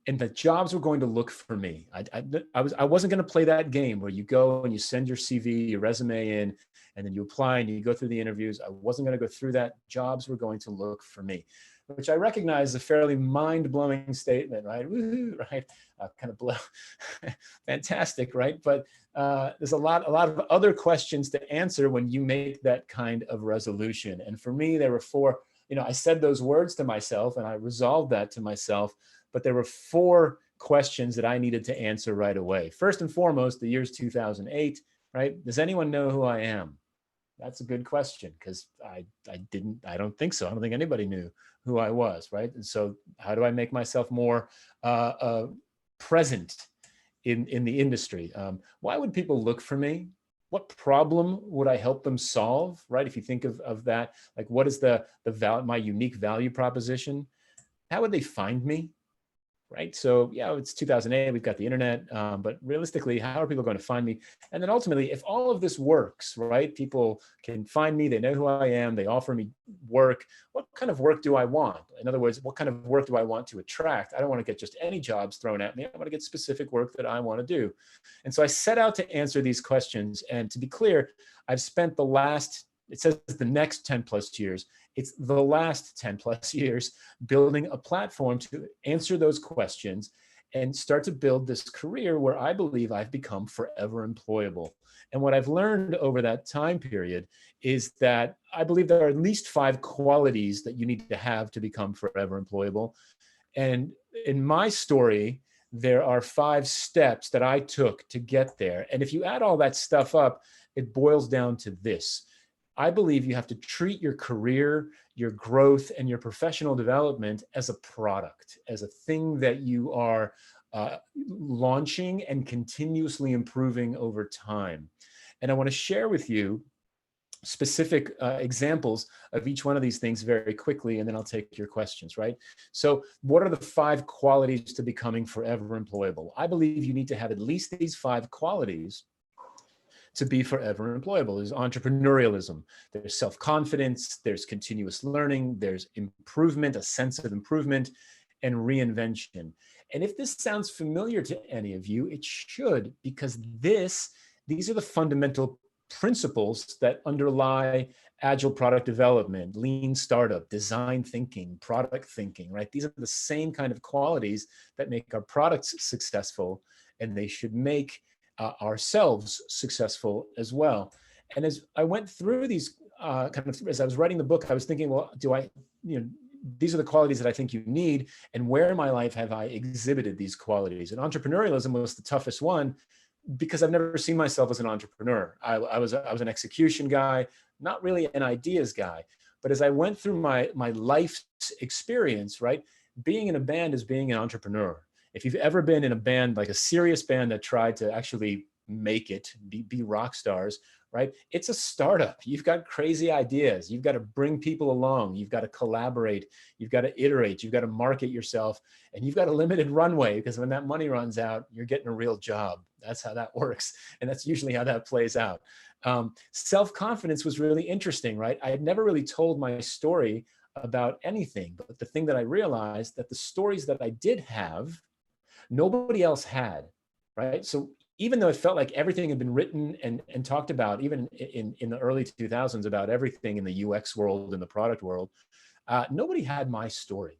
and that jobs were going to look for me. I wasn't going to play that game where you go and you send your CV, your resume in, and then you apply and you go through the interviews. I wasn't going to go through that. Jobs were going to look for me, which I recognize is a fairly mind-blowing statement, right? Woo-hoo, right? Kind of blow, fantastic, right? But there's a lot of other questions to answer when you make that kind of resolution. And for me, there were four. I said those words to myself, and I resolved that to myself. But there were four questions that I needed to answer right away. First and foremost, the year's 2008, right? Does anyone know who I am? That's a good question, because I don't think so. I don't think anybody knew who I was, right? And so how do I make myself more present in the industry? Why would people look for me? What problem would I help them solve, right? If you think of that, like what is my unique value proposition? How would they find me? Right. So yeah, it's 2008, we've got the internet, but realistically, how are people going to find me? And then ultimately, if all of this works, right, people can find me, they know who I am, they offer me work. What kind of work do I want? In other words, what kind of work do I want to attract? I don't want to get just any jobs thrown at me. I want to get specific work that I want to do. And so I set out to answer these questions. And to be clear, I've spent it says the next 10 plus years. It's the last 10 plus years building a platform to answer those questions and start to build this career where I believe I've become forever employable. And what I've learned over that time period is that I believe there are at least 5 qualities that you need to have to become forever employable. And in my story, there are 5 steps that I took to get there. And if you add all that stuff up, it boils down to this. I believe you have to treat your career, your growth, and your professional development as a product, as a thing that you are launching and continuously improving over time. And I want to share with you specific examples of each one of these things very quickly, and then I'll take your questions, right? So what are the 5 qualities to becoming forever employable? I believe you need to have at least these 5 qualities to be forever employable. There's entrepreneurialism, there's self-confidence, there's continuous learning, there's improvement, a sense of improvement, and reinvention. And if this sounds familiar to any of you, it should, because these are the fundamental principles that underlie agile product development, lean startup, design thinking, product thinking, right? These are the same kind of qualities that make our products successful, and they should make ourselves successful as well. And as I went through these as I was writing the book, I was thinking, well, these are the qualities that I think you need, and where in my life have I exhibited these qualities? And entrepreneurialism was the toughest one, because I've never seen myself as an entrepreneur. I was an execution guy, not really an ideas guy. But as I went through my life's experience, right, being in a band is being an entrepreneur. If you've ever been in a band, like a serious band that tried to actually make it, be rock stars, right? It's a startup. You've got crazy ideas. You've got to bring people along. You've got to collaborate. You've got to iterate. You've got to market yourself. And you've got a limited runway, because when that money runs out, you're getting a real job. That's how that works. And that's usually how that plays out. Self-confidence was really interesting, right? I had never really told my story about anything. But the thing that I realized, that the stories that I did have, nobody else had, right? So even though it felt like everything had been written and talked about, even in the early 2000s, about everything in the UX world and the product world, nobody had my story.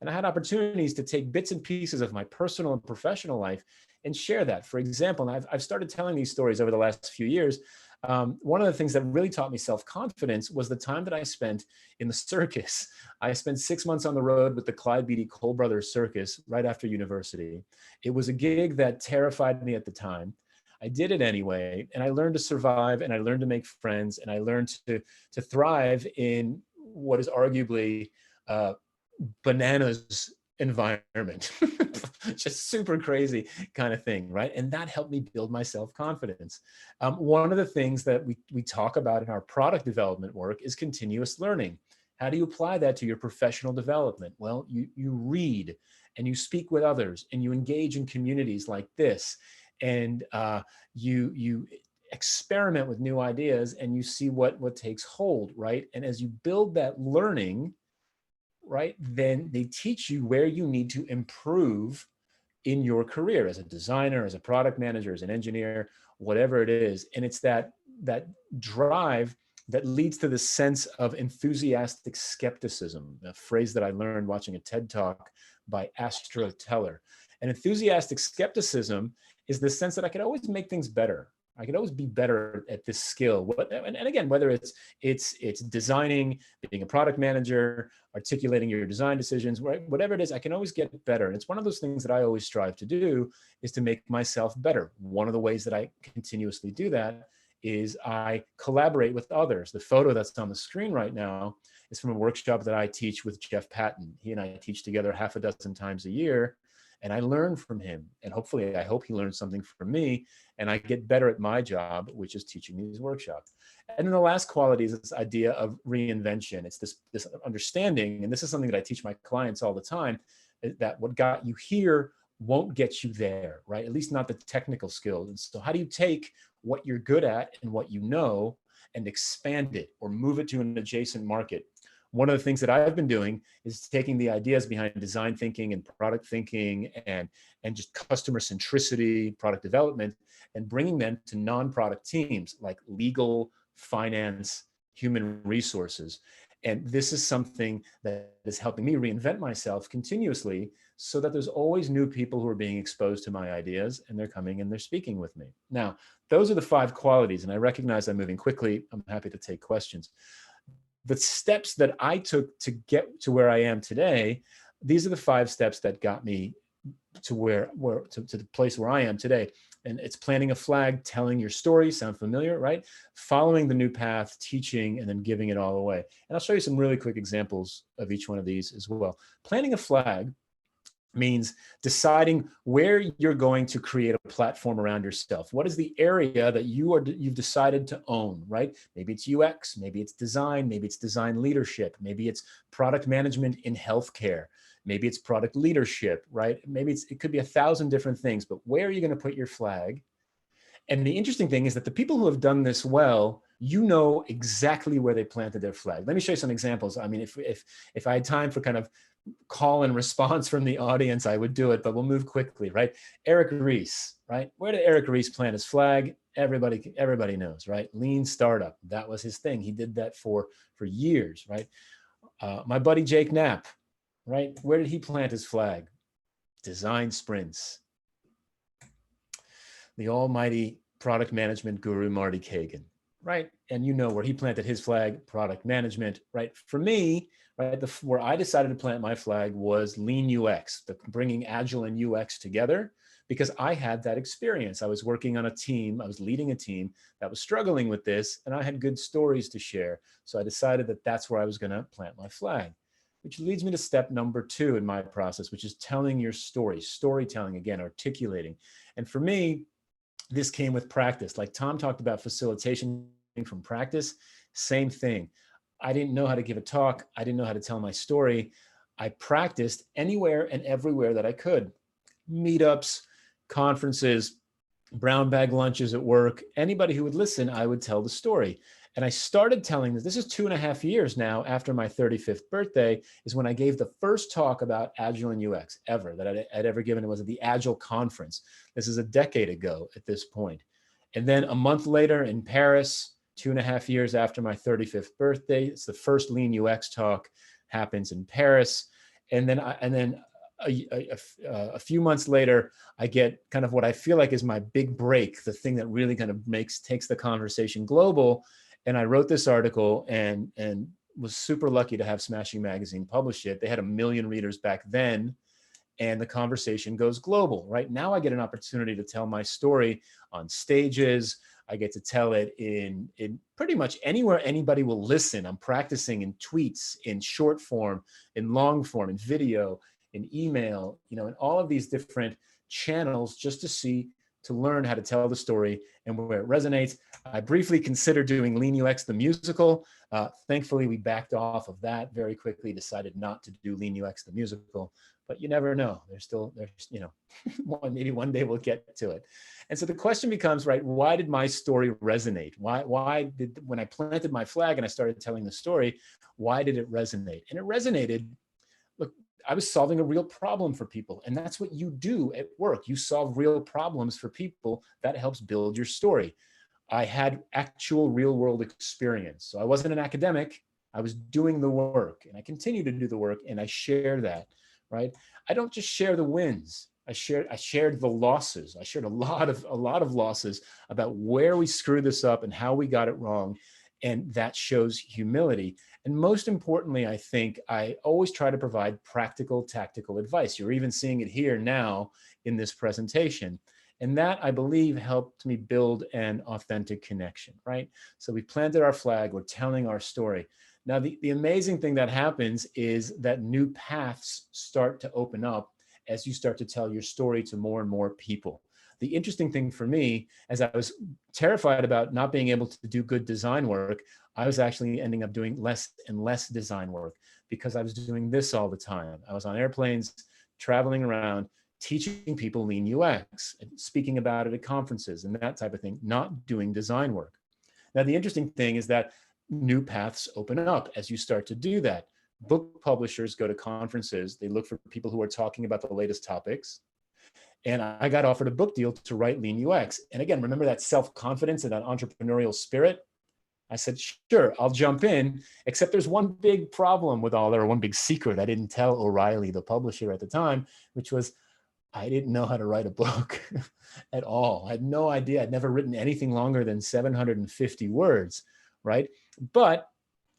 And I had opportunities to take bits and pieces of my personal and professional life and share that. For example, and I've started telling these stories over the last few years. One of the things that really taught me self-confidence was the time that I spent in the circus. I spent 6 months on the road with the Clyde Beatty Cole Brothers Circus right after university. It was a gig that terrified me at the time. I did it anyway, and I learned to survive, and I learned to make friends, and I learned to thrive in what is arguably bananas environment. Just super crazy kind of thing, right? And that helped me build my self-confidence. One of the things that we talk about in our product development work is continuous learning. How do you apply that to your professional development? Well, you read and you speak with others and you engage in communities like this. and you experiment with new ideas, and you see what takes hold, right? And as you build that learning, right, then they teach you where you need to improve in your career as a designer, as a product manager, as an engineer, whatever it is. And it's that drive that leads to the sense of enthusiastic skepticism, a phrase that I learned watching a TED Talk by Astro Teller. And enthusiastic skepticism is the sense that I could always make things better. I could always be better at this skill. And again, whether it's designing, being a product manager, articulating your design decisions, right? Whatever it is, I can always get better. And it's one of those things that I always strive to do, is to make myself better. One of the ways that I continuously do that is I collaborate with others. The photo that's on the screen right now is from a workshop that I teach with Jeff Patton. He and I teach together 6 times a year. And I learn from him, and hopefully I hope he learns something from me, and I get better at my job, which is teaching these workshops. And then the last quality is this idea of reinvention. It's this understanding, and this is something that I teach my clients all the time, that what got you here won't get you there, right? At least not the technical skills. And so how do you take what you're good at and what you know and expand it or move it to an adjacent market? One of the things that I've been doing is taking the ideas behind design thinking and product thinking and just customer centricity, product development, and bringing them to non-product teams like legal, finance, human resources. And this is something that is helping me reinvent myself continuously, so that there's always new people who are being exposed to my ideas, and they're coming and they're speaking with me. Now, those are the 5 qualities, and I recognize I'm moving quickly. I'm happy to take questions. The steps that I took to get to where I am today, these are the 5 steps that got me to to the place where I am today. And it's planting a flag, telling your story, sound familiar, right? Following the new path, teaching, and then giving it all away. And I'll show you some really quick examples of each one of these as well. Planting a flag means deciding where you're going to create a platform around yourself. What is the area that you've decided to own, right? Maybe it's UX, maybe it's design, maybe it's design leadership, maybe it's product management in healthcare, maybe it's product leadership, right? Maybe it could be 1,000 different things, but where are you going to put your flag? And the interesting thing is that the people who have done this well, you know exactly where they planted their flag. Let me show you some examples. I mean, if I had time for kind of call and response from the audience, I would do it, but we'll move quickly, right? Eric Ries, right? Where did Eric Ries plant his flag? Everybody knows, right? Lean startup, that was his thing. He did that for years, right? My buddy Jake Knapp, right? Where did he plant his flag? Design sprints. The almighty product management guru, Marty Kagan, right? And you know where he planted his flag, product management, right? For me, right, where I decided to plant my flag was lean UX, bringing Agile and UX together, because I had that experience. I was working on a team, I was leading a team that was struggling with this, and I had good stories to share. So I decided that that's where I was gonna plant my flag, which leads me to step number 2 in my process, which is telling your story, storytelling, again, articulating. And for me, this came with practice. Like Tom talked about facilitation from practice, same thing. I didn't know how to give a talk. I didn't know how to tell my story. I practiced anywhere and everywhere that I could. Meetups, conferences, brown bag lunches at work. Anybody who would listen, I would tell the story. And I started telling this is 2.5 years now after my 35th birthday, is when I gave the first talk about Agile and UX ever that I'd ever given. It was at the Agile conference. This is a decade ago at this point. And then a month later in Paris, 2.5 years after my 35th birthday, it's the first Lean UX talk happens in Paris. And then a few months later, I get kind of what I feel like is my big break, the thing that really kind of takes the conversation global. And I wrote this article and was super lucky to have Smashing Magazine publish it. They had 1 million readers back then, and the conversation goes global. Right now, I get an opportunity to tell my story on stages. I get to tell it in pretty much anywhere anybody will listen. I'm practicing in tweets, in short form, in long form, in video, in email, in all of these different channels, just to see to learn how to tell the story and where it resonates. I briefly considered doing Lean UX the musical. Thankfully, we backed off of that very quickly, decided not to do Lean UX the musical, but you never know. There's, you know, maybe one day we'll get to it. And so the question becomes, right, why did my story resonate? Why did, when I planted my flag and I started telling the story, why did it resonate? And it resonated, look, I was solving a real problem for people. And that's what you do at work. You solve real problems for people. That helps build your story. I had actual real world experience. So I wasn't an academic. I was doing the work, and I continue to do the work, and I share that, right? I don't just share the wins. I shared the losses. I shared a lot of losses about where we screwed this up and how we got it wrong. And that shows humility. And most importantly, I think I always try to provide practical, tactical advice. You're even seeing it here now in this presentation. And that, I believe, helped me build an authentic connection, right? So we planted our flag, we're telling our story. Now, the amazing thing that happens is that new paths start to open up as you start to tell your story to more and more people. The interesting thing for me, as I was terrified about not being able to do good design work, I was actually ending up doing less and less design work because I was doing this all the time. I was on airplanes, traveling around, teaching people Lean UX, speaking about it at conferences and that type of thing, not doing design work. Now, the interesting thing is that new paths open up as you start to do that. Book publishers go to conferences, they look for people who are talking about the latest topics. And I got offered a book deal to write Lean UX. And again, remember that self-confidence and that entrepreneurial spirit? I said, sure, I'll jump in, except there's one big problem with all that, or one big secret I didn't tell O'Reilly, the publisher at the time, which was I didn't know how to write a book at all. I had no idea. I'd never written anything longer than 750 words, right? But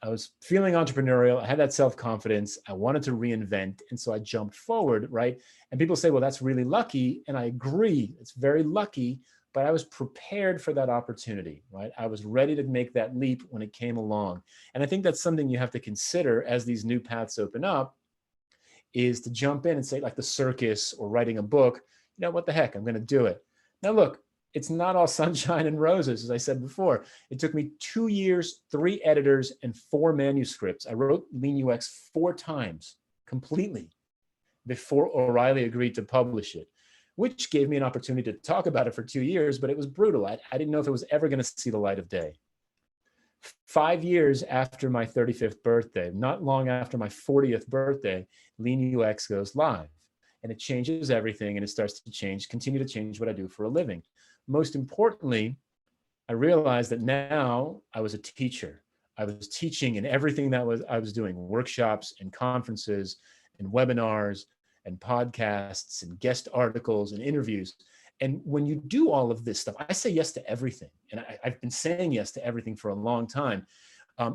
I was feeling entrepreneurial. I had that self-confidence. I wanted to reinvent. And so I jumped forward, right? And people say, well, that's really lucky. And I agree, it's very lucky, but I was prepared for that opportunity, right? I was ready to make that leap when it came along. And I think that's something you have to consider as these new paths open up, is to jump in and say, like the circus or writing a book, you know, what the heck, I'm going to do it. Now, look, it's not all sunshine and roses, as I said before. It took me 2 years, 3 editors, and 4 manuscripts. I wrote Lean UX 4 times completely before O'Reilly agreed to publish it, which gave me an opportunity to talk about it for 2 years, but it was brutal. I didn't know if it was ever going to see the light of day. 5 years after my 35th birthday, not long after my 40th birthday, Lean UX goes live, and it changes everything, and it starts to change, continue to change what I do for a living. Most importantly, I realized that now I was a teacher. I was teaching in everything that I was doing, workshops and conferences and webinars and podcasts and guest articles and interviews. And when you do all of this stuff, I say yes to everything. And I've been saying yes to everything for a long time.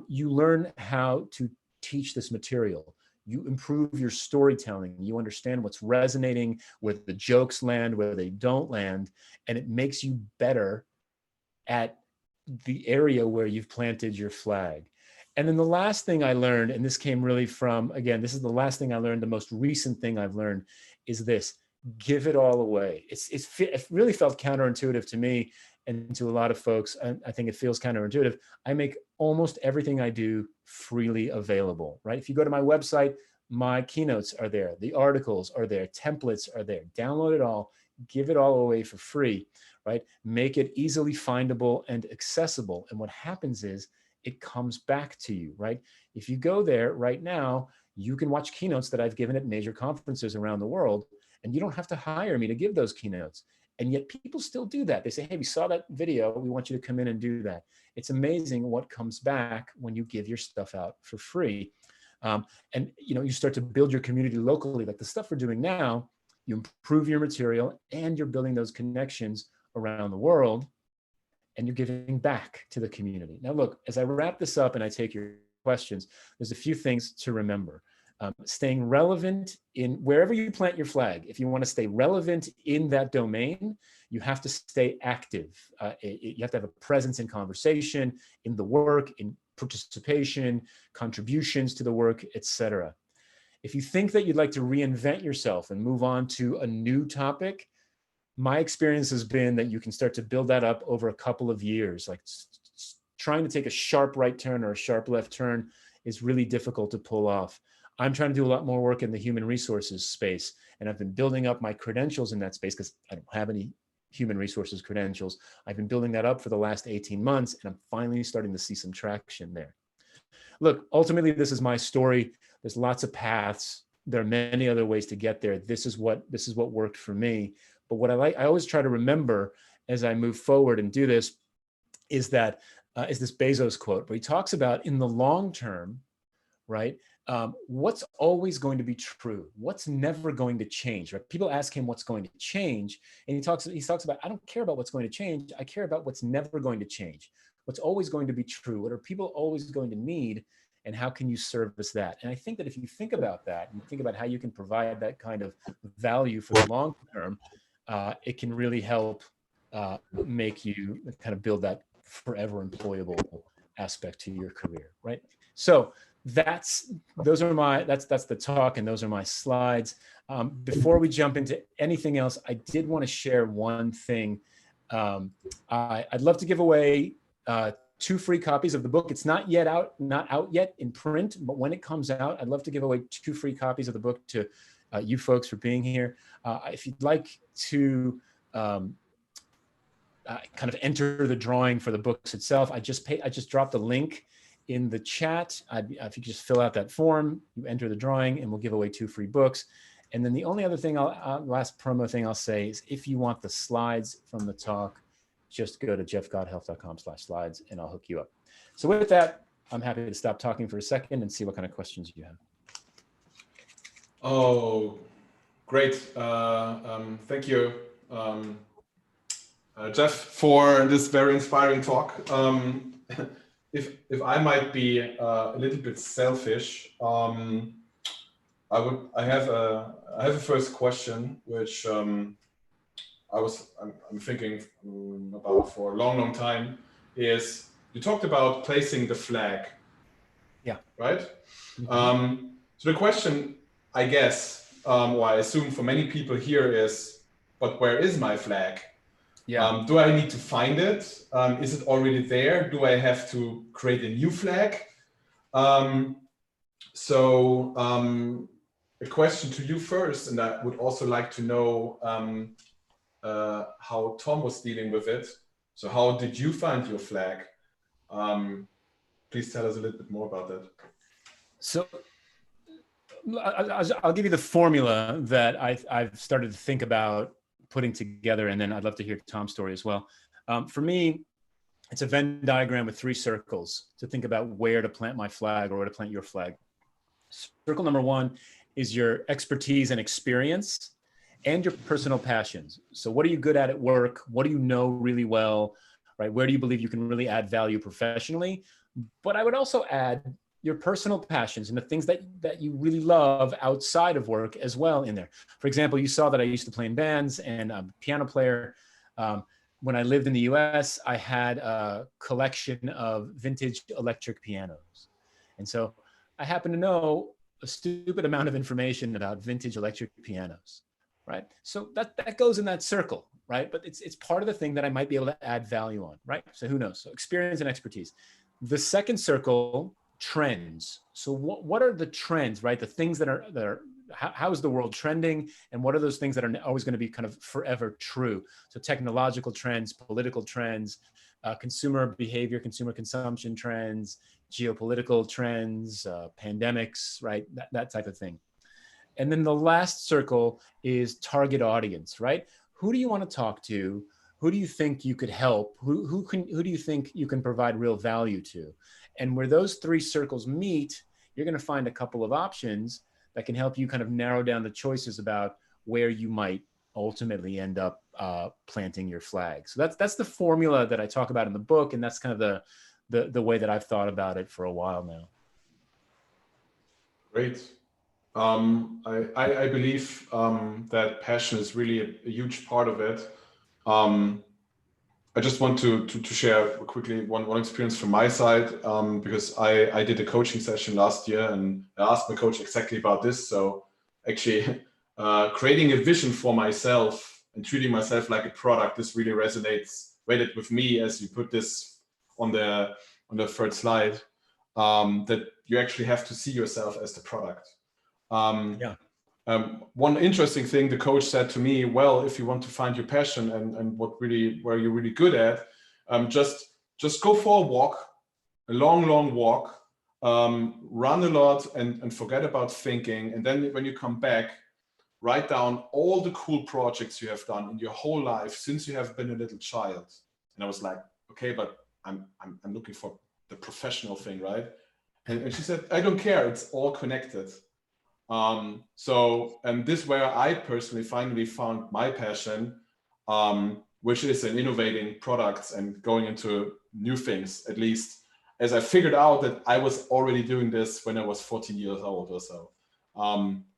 You learn how to teach this material. You improve your storytelling. You understand what's resonating, where the jokes land, where they don't land, and it makes you better at the area where you've planted your flag. And then the last thing I learned, and this came really from, again, this is the last thing I learned, the most recent thing I've learned is this: give it all away. It really felt counterintuitive to me and to a lot of folks. I think it feels counterintuitive. I make almost everything I do freely available, right? If you go to my website, my keynotes are there, the articles are there, templates are there. Download it all, give it all away for free, right? Make it easily findable and accessible. And what happens is it comes back to you, right? If you go there right now, you can watch keynotes that I've given at major conferences around the world, and you don't have to hire me to give those keynotes. And yet people still do that. They say, hey, we saw that video. We want you to come in and do that. It's amazing what comes back when you give your stuff out for free. And you start to build your community locally, like the stuff we're doing now. You improve your material and you're building those connections around the world, and you're giving back to the community. Now, look, as I wrap this up and I take your questions, there's a few things to remember. Staying relevant in wherever you plant your flag. If you want to stay relevant in that domain, you have to stay active. You have to have a presence in conversation, in the work, in participation, contributions to the work, etc. If you think that you'd like to reinvent yourself and move on to a new topic, my experience has been that you can start to build that up over a couple of years. Like trying to take a sharp right turn or a sharp left turn is really difficult to pull off. I'm trying to do a lot more work in the human resources space, and I've been building up my credentials in that space because I don't have any human resources credentials. I've been building that up for the last 18 months, and I'm finally starting to see some traction there. Look, ultimately, this is my story. There's lots of paths. There are many other ways to get there. This is what worked for me. But what I always try to remember as I move forward and do this is that is this Bezos quote, where he talks about in the long term, right? What's always going to be true? What's never going to change? Right? People ask him what's going to change, and he talks about, I don't care about what's going to change. I care about what's never going to change. What's always going to be true? What are people always going to need? And how can you service that? And I think that if you think about that, and you think about how you can provide that kind of value for the long term, it can really help make you kind of build that forever employable aspect to your career, right? So that's the talk, and those are my slides. Before we jump into anything else, I did want to share one thing. I'd love to give away 2 free copies of the book. It's not out yet in print, but when it comes out, I'd love to give away 2 free copies of the book to you folks for being here. If you'd like to kind of enter the drawing for the books itself, I just dropped a link in the chat. If you could just fill out that form, you enter the drawing, and we'll give away 2 free books. And then the only other thing, last promo thing I'll say is, if you want the slides from the talk, just go to jeffgothelf.com/slides, and I'll hook you up. So with that, I'm happy to stop talking for a second and see what kind of questions you have. Oh, great. Thank you, Jeff, for this very inspiring talk. If I might be a little bit selfish, I have a first question, which I'm thinking about for a long time. Is you talked about placing the flag, yeah, right? Mm-hmm. So the question, I guess, or I assume for many people here is, but where is my flag? Yeah. Do I need to find it? Is it already there? Do I have to create a new flag? A question to you first, and I would also like to know how Tom was dealing with it. So how did you find your flag? Please tell us a little bit more about that. So I'll give you the formula that I've started to think about putting together, and then I'd love to hear Tom's story as well. For me, it's a Venn diagram with 3 circles to think about where to plant my flag or where to plant your flag. Circle number 1 is your expertise and experience and your personal passions. So what are you good at work? What do you know really well, right? Where do you believe you can really add value professionally? But I would also add your personal passions and the things that you really love outside of work as well in there. For example, you saw that I used to play in bands, and I'm a piano player. When I lived in the US, I had a collection of vintage electric pianos. And so I happen to know a stupid amount of information about vintage electric pianos, right? So that goes in that circle, right? But it's part of the thing that I might be able to add value on, right? So who knows? So experience and expertise. The second circle, trends. So what are the trends, right? The things that are how is the world trending, and what are those things that are always going to be kind of forever true? So technological trends, political trends, consumer behavior, consumer consumption trends, geopolitical trends, pandemics, right? That type of thing. And then the last circle is target audience, right? Who do you want to talk to? Who do you think you could help? Who do you think you can provide real value to? And where those 3 circles meet, you're going to find a couple of options that can help you kind of narrow down the choices about where you might ultimately end up planting your flag. So that's the formula that I talk about in the book, and that's kind of the way that I've thought about it for a while now. Great. I believe that passion is really a huge part of it. I just want to share quickly one experience from my side, because I did a coaching session last year, and I asked my coach exactly about this. So actually creating a vision for myself and treating myself like a product. This really resonated with me as you put this on the third slide, that you actually have to see yourself as the product. One interesting thing the coach said to me, well, if you want to find your passion and where you're really good at, just go for a walk, a long walk, run a lot and forget about thinking. And then when you come back, write down all the cool projects you have done in your whole life since you have been a little child. And I was like, okay, but I'm looking for the professional thing, right? And she said, I don't care, it's all connected. This where I personally finally found my passion, which is in innovating products and going into new things, at least as I figured out that I was already doing this when I was 14 years old or so.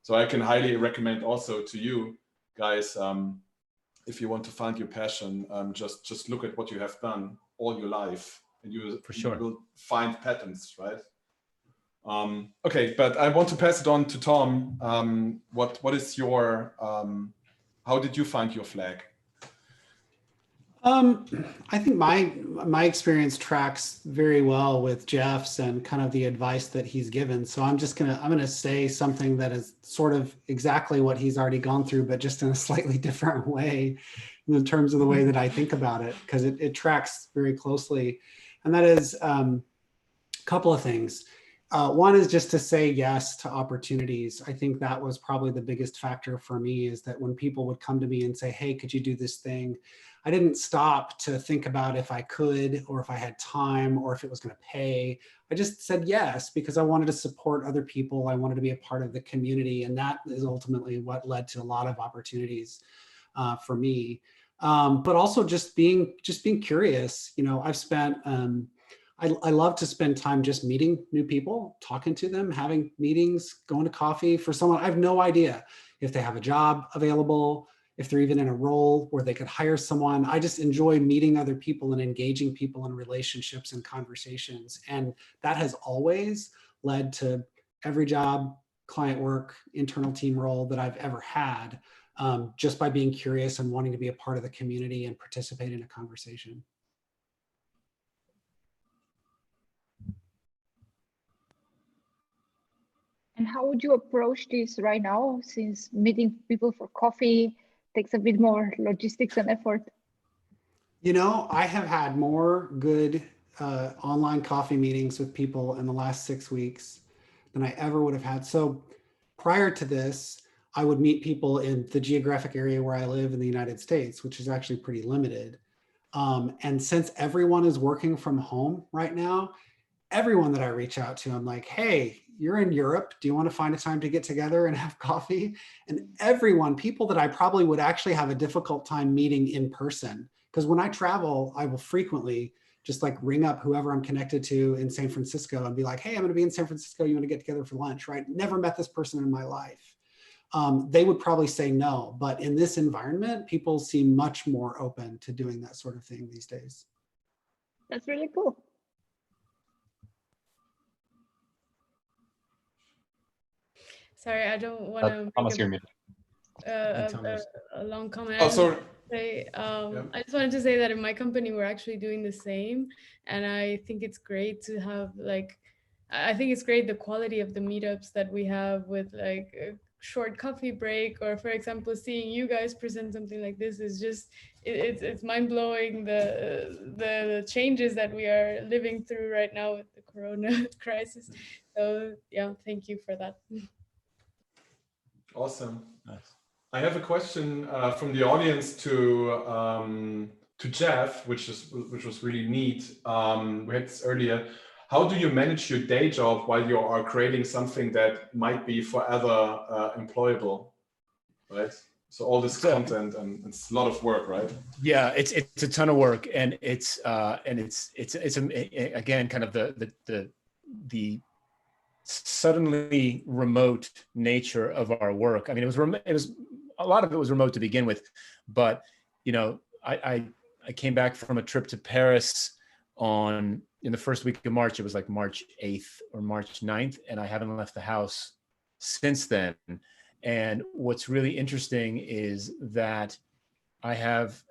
So I can highly recommend also to you guys, if you want to find your passion, just look at what you have done all your life, and you will find patterns, right? Okay, but I want to pass it on to Tom. What is your, how did you find your flag? I think my experience tracks very well with Jeff's and kind of the advice that he's given. So I'm gonna say something that is sort of exactly what he's already gone through, but just in a slightly different way in terms of the way that I think about it, because it tracks very closely. And that is a couple of things. One is just to say yes to opportunities. I think that was probably the biggest factor for me, is that when people would come to me and say, hey, could you do this thing? I didn't stop to think about if I could, or if I had time, or if it was going to pay. I just said yes, because I wanted to support other people. I wanted to be a part of the community. And that is ultimately what led to a lot of opportunities for me. But also just being curious. You know, I've spent, I love to spend time just meeting new people, talking to them, having meetings, going to coffee. For someone, I have no idea if they have a job available, if they're even in a role where they could hire someone. I just enjoy meeting other people and engaging people in relationships and conversations. And that has always led to every job, client work, internal team role that I've ever had, just by being curious and wanting to be a part of the community and participate in a conversation. And how would you approach this right now, since meeting people for coffee takes a bit more logistics and effort? You know, I have had more good online coffee meetings with people in the last 6 weeks than I ever would have had. So prior to this, I would meet people in the geographic area where I live in the United States, which is actually pretty limited. And since everyone is working from home right now, everyone that I reach out to, I'm like, hey, you're in Europe. Do you want to find a time to get together and have coffee? And people that I probably would actually have a difficult time meeting in person. Because when I travel, I will frequently just like ring up whoever I'm connected to in San Francisco and be like, hey, I'm going to be in San Francisco. You want to get together for lunch, right? Never met this person in my life. They would probably say no. But in this environment, people seem much more open to doing that sort of thing these days. That's really cool. Sorry, I don't want to make a long comment. Oh, sorry. I just wanted to say that in my company, we're actually doing the same. And I think it's great to have I think it's great the quality of the meetups that we have with like a short coffee break, or for example, seeing you guys present something like this is just, it's mind-blowing, the changes that we are living through right now with the Corona crisis. So yeah, thank you for that. Awesome. Nice. I have a question from the audience to Jeff, which was really neat. We had this earlier. How do you manage your day job while you are creating something that might be forever employable, right? So all this content, and it's a lot of work, right? Yeah, it's a ton of work, and it's again kind of the suddenly remote nature of our work. I mean, it was a lot of it was remote to begin with, but you know, I came back from a trip to Paris in the first week of March. It was like March 8th or March 9th, and I haven't left the house since then. And what's really interesting is that I have,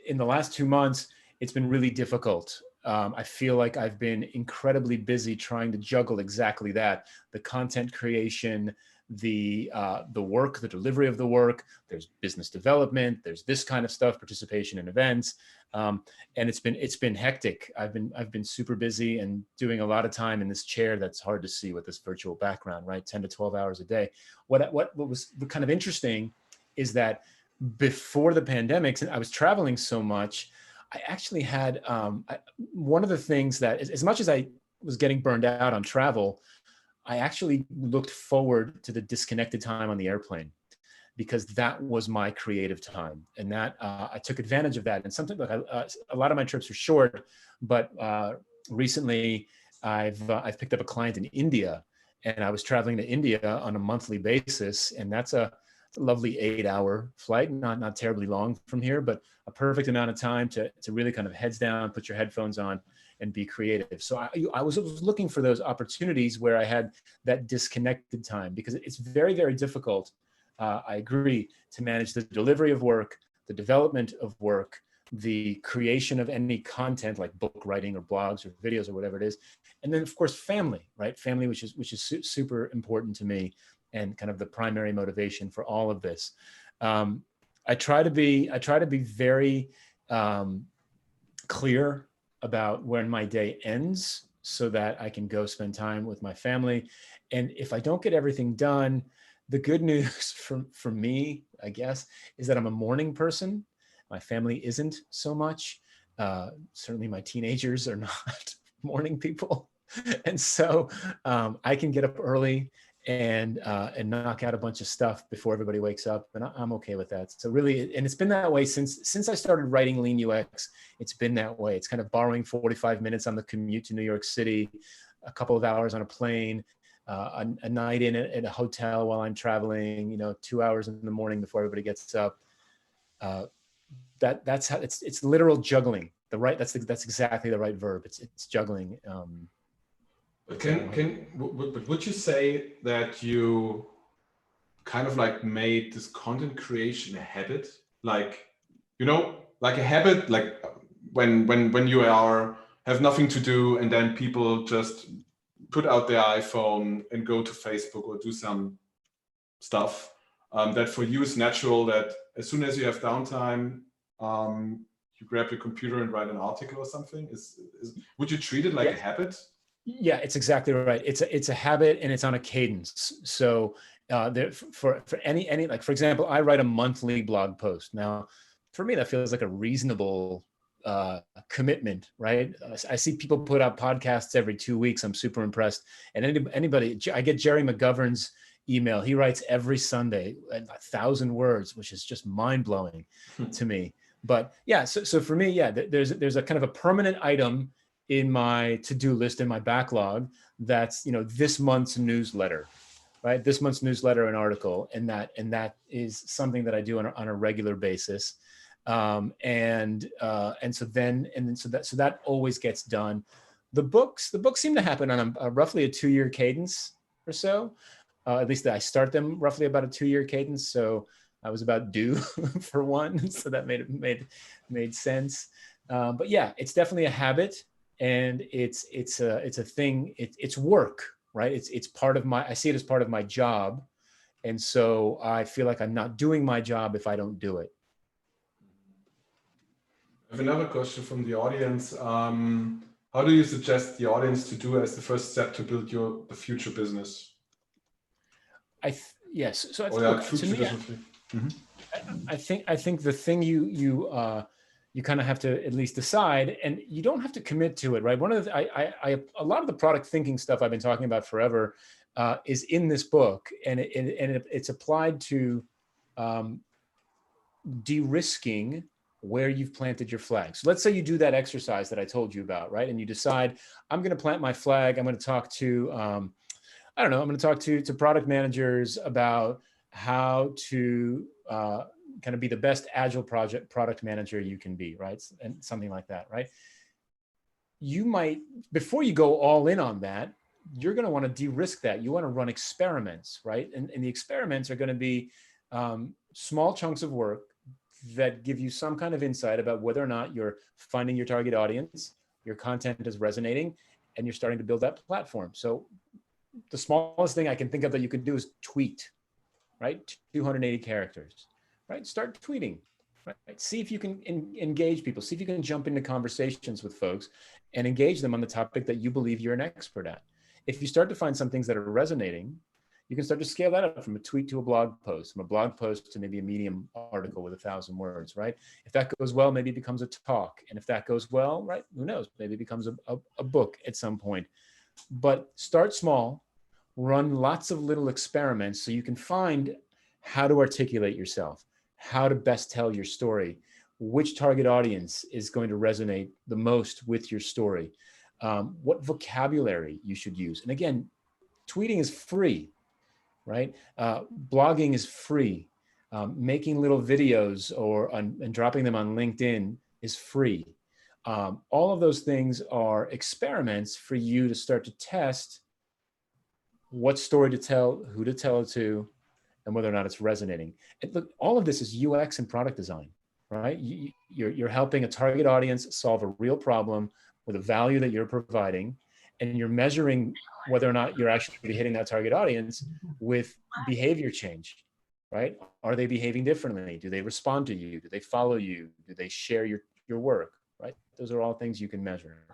in the last 2 months, it's been really difficult. I feel like I've been incredibly busy trying to juggle exactly that, the content creation, the work, the delivery of the work, there's business development, there's this kind of stuff, participation in events. And it's been hectic. I've been super busy and doing a lot of time in this chair that's hard to see with this virtual background, right? 10 to 12 hours a day. What was kind of interesting is that before the pandemic, since I was traveling so much, I actually had one of the things that, as much as I was getting burned out on travel, I actually looked forward to the disconnected time on the airplane, because that was my creative time, and that I took advantage of that. And something like a lot of my trips are short, but recently I've picked up a client in India, and I was traveling to India on a monthly basis, and that's a lovely 8-hour flight, not terribly long from here, but a perfect amount of time to really kind of heads down, put your headphones on, and be creative. So I was looking for those opportunities where I had that disconnected time, because it's very, very difficult. I agree, to manage the delivery of work, the development of work, the creation of any content like book writing or blogs or videos or whatever it is, and then of course family, right? Family, which is super important to me, and kind of the primary motivation for all of this. I try to be very clear about when my day ends, so that I can go spend time with my family. And if I don't get everything done, the good news for me, I guess, is that I'm a morning person. My family isn't so much. Certainly my teenagers are not morning people. And so I can get up early and knock out a bunch of stuff before everybody wakes up, and I'm okay with that. So really, and it's been that way since I started writing Lean UX. It's been that way. It's kind of borrowing 45 minutes on the commute to New York City, a couple of hours on a plane, a night in at a hotel while I'm traveling, 2 hours in the morning before everybody gets up. That's how it's literal juggling. That's exactly the right verb. It's juggling. But would you say that you kind of like made this content creation a habit? Like, like a habit, like when you have nothing to do, and then people just put out their iPhone and go to Facebook or do some stuff that for you is natural, that as soon as you have downtime, you grab your computer and write an article or something. Would you treat it like a habit? Yeah, it's exactly right. It's a habit, and it's on a cadence. So for any, like, for example, I write a monthly blog post. Now, for me, that feels like a reasonable commitment, right? I see people put out podcasts every 2 weeks. I'm super impressed. And anybody, I get Jerry McGovern's email. He writes every Sunday 1,000 words, which is just mind blowing to me. But yeah, so for me, yeah, there's a kind of a permanent item in my to-do list, in my backlog, that's this month's newsletter, right? This month's newsletter and article, and that is something that I do on a regular basis, so that always gets done. The books seem to happen on a roughly a 2-year cadence or so. At least I start them roughly about a 2-year cadence. So I was about due for one, so that made sense. But yeah, it's definitely a habit. And it's a thing. It's work, right? It's part of I see it as part of my job, and so I feel like I'm not doing my job if I don't do it. I have another question from the audience. How do you suggest the audience to do as the first step to build the future business? Yes. So I think the thing you kind of have to at least decide, and you don't have to commit to it, right? One of a lot of the product thinking stuff I've been talking about forever is in this book, and it's applied to de-risking where you've planted your flag. So let's say you do that exercise that I told you about, right? And you decide, I'm going to plant my flag. I'm going to talk to, I'm going to talk to product managers about how to kind of be the best agile product manager you can be, right? And something like that, right? You might, before you go all in on that, you're going to want to de-risk that. You want to run experiments, right? And the experiments are going to be small chunks of work that give you some kind of insight about whether or not you're finding your target audience, your content is resonating, and you're starting to build that platform. So the smallest thing I can think of that you can do is tweet, right? 280 characters, right? Start tweeting, right? See if you can engage people. See if you can jump into conversations with folks and engage them on the topic that you believe you're an expert at. If you start to find some things that are resonating, you can start to scale that up from a tweet to a blog post, from a blog post to maybe a Medium article with 1,000 words, right? If that goes well, maybe it becomes a talk. And if that goes well, right, who knows? Maybe it becomes a book at some point. But start small, run lots of little experiments so you can find how to articulate yourself, how to best tell your story, which target audience is going to resonate the most with your story, what vocabulary you should use. And again, tweeting is free, right? Blogging is free. Making little videos and dropping them on LinkedIn is free. All of those things are experiments for you to start to test what story to tell, who to tell it to, and whether or not it's resonating. And look, all of this is UX and product design, right? You're helping a target audience solve a real problem with a value that you're providing, and you're measuring whether or not you're actually hitting that target audience with behavior change, right? Are they behaving differently? Do they respond to you? Do they follow you? Do they share your work, right? Those are all things you can measure.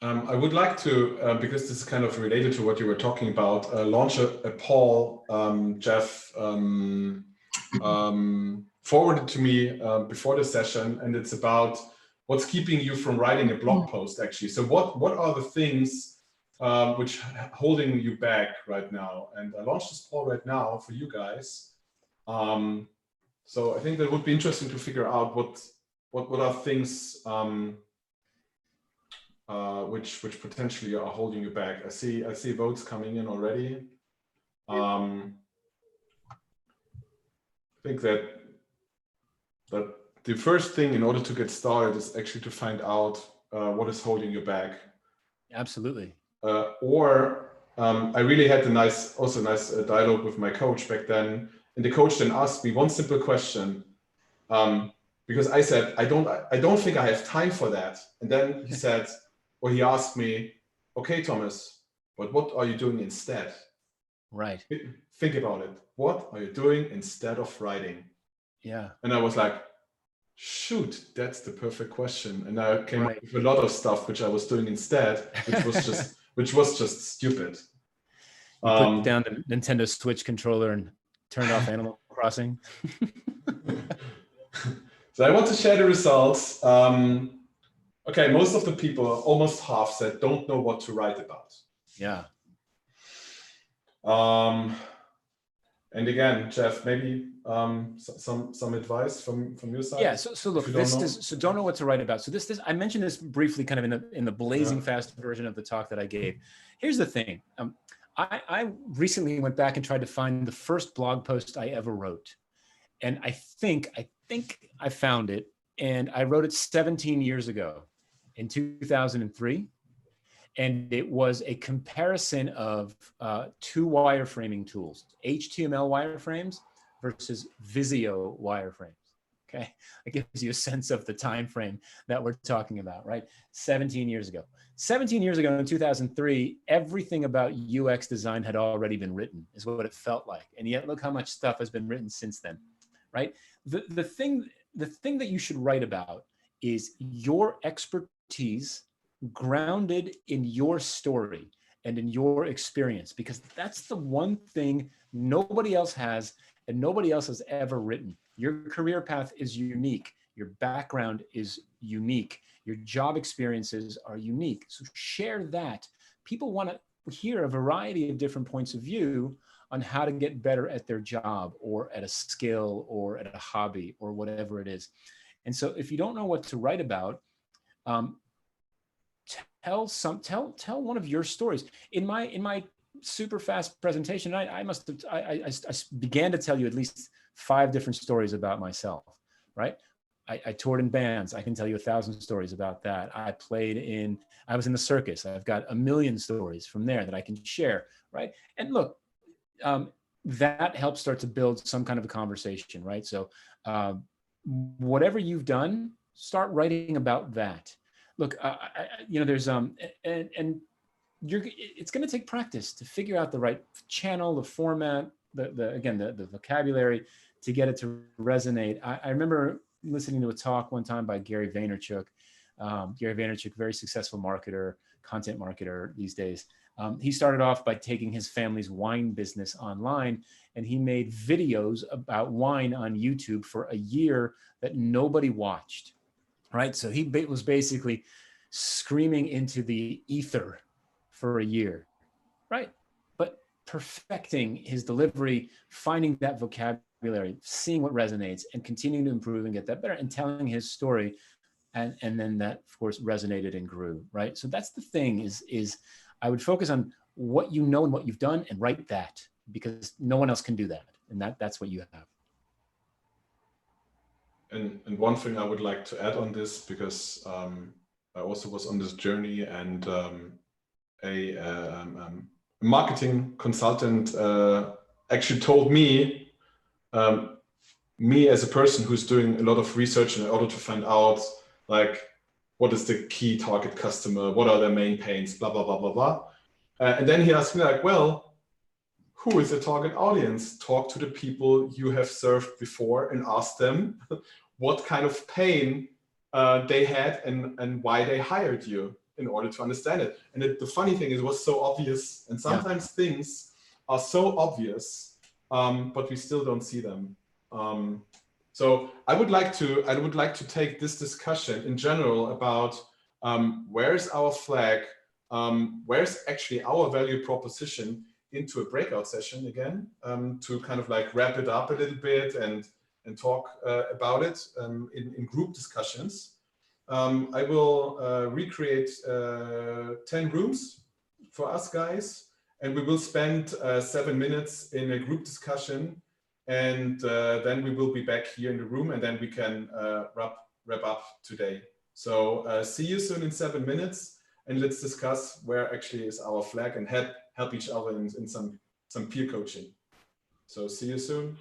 I would like to, because this is kind of related to what you were talking about, launch a poll. Jeff forwarded to me before the session, and it's about what's keeping you from writing a blog post, actually. So what are the things which holding you back right now? And I launched this poll right now for you guys. So I think that would be interesting to figure out what are things which potentially are holding you back. I see votes coming in already. I think that the first thing in order to get started is actually to find out what is holding you back. Absolutely. I really had a nice dialogue with my coach back then, and the coach then asked me one simple question, because I said I don't think I have time for that, and then he said, or he asked me, okay, Thomas, but what are you doing instead? Right. Think about it. What are you doing instead of writing? Yeah. And I was like, shoot, that's the perfect question. And I came up with a lot of stuff which I was doing instead, which was just stupid. You put down the Nintendo Switch controller and turned off Animal Crossing. So I want to share the results. Okay, most of the people, almost half, said don't know what to write about. Yeah. And again, Jeff, maybe some advice from your side. Yeah. So look, don't know what to write about. So this I mentioned this briefly, kind of in the blazing fast version of the talk that I gave. Here's the thing. I recently went back and tried to find the first blog post I ever wrote, and I think I found it, and I wrote it 17 years ago, in 2003. And it was a comparison of two wireframing tools, HTML wireframes versus Visio wireframes. Okay, that gives you a sense of the time frame that we're talking about, right? 17 years ago. 17 years ago in 2003, everything about UX design had already been written, is what it felt like. And yet look how much stuff has been written since then, right? The thing that you should write about is your expertise grounded in your story and in your experience, because that's the one thing nobody else has and nobody else has ever written. Your career path is unique. Your background is unique. Your job experiences are unique. So share that. People want to hear a variety of different points of view on how to get better at their job or at a skill or at a hobby or whatever it is. And so if you don't know what to write about, tell one of your stories. In my super fast presentation, I began to tell you at least 5 different stories about myself, right? I toured in bands. I can tell you 1,000 stories about that. I was in the circus. I've got 1 million stories from there that I can share, right? And look, that helps start to build some kind of a conversation, right? So whatever you've done, start writing about that. Look, there's and it's going to take practice to figure out the right channel, the format, the vocabulary to get it to resonate. I remember listening to a talk one time by Gary Vaynerchuk. Gary Vaynerchuk, very successful marketer, content marketer these days. He started off by taking his family's wine business online, and he made videos about wine on YouTube for a year that nobody watched, right? So he was basically screaming into the ether for a year, right? But perfecting his delivery, finding that vocabulary, seeing what resonates, and continuing to improve and get that better, and telling his story. And then that, of course, resonated and grew, right? So that's the thing is I would focus on what you know and what you've done and write that, because no one else can do that. And that's what you have. And one thing I would like to add on this, because I also was on this journey, and a marketing consultant actually told me, me as a person who's doing a lot of research in order to find out, like, what is the key target customer, what are their main pains, blah, blah, blah, blah, blah. And then he asked me, like, well, who is the target audience? Talk to the people you have served before and ask them what kind of pain they had and why they hired you, in order to understand it. And the funny thing is, it was so obvious. And sometimes things are so obvious, but we still don't see them. So I would like to take this discussion in general about where's our flag, where's actually our value proposition, into a breakout session again, to kind of like wrap it up a little bit and talk about it in group discussions. I will recreate 10 rooms for us guys, and we will spend 7 minutes in a group discussion, and then we will be back here in the room, and then we can wrap up today. So see you soon in 7 minutes, and let's discuss where actually is our flag, and help each other in some peer coaching. So see you soon.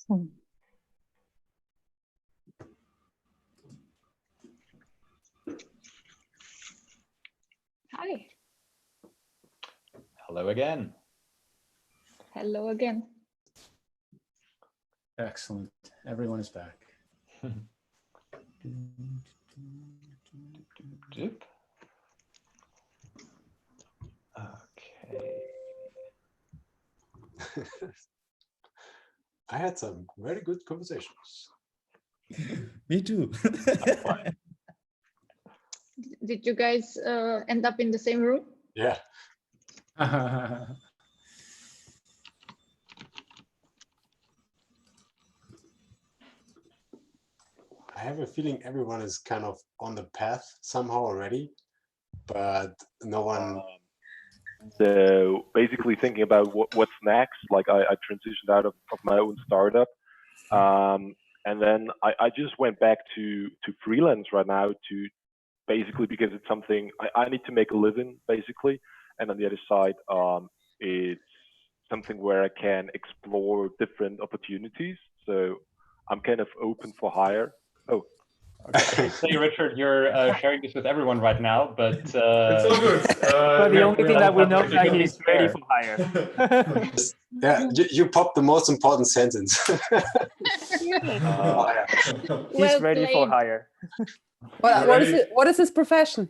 Hi. Hello again. Hello again. Excellent. Everyone is back. Doop. Okay. I had some very good conversations. Me too. Did you guys end up in the same room? Yeah. I have a feeling everyone is kind of on the path somehow already, but no one. So basically thinking about what's next, like I transitioned out of my own startup. And then I just went back to freelance right now to basically because it's something I need to make a living basically. And on the other side, it's something where I can explore different opportunities. So I'm kind of open for hire. Oh. Okay. So Richard, you're sharing this with everyone right now, but It's all good. But the only thing that we know that technically he's ready fair. for hire. Yeah, you popped the most important sentence. He's Well ready for played. hire. What is his profession?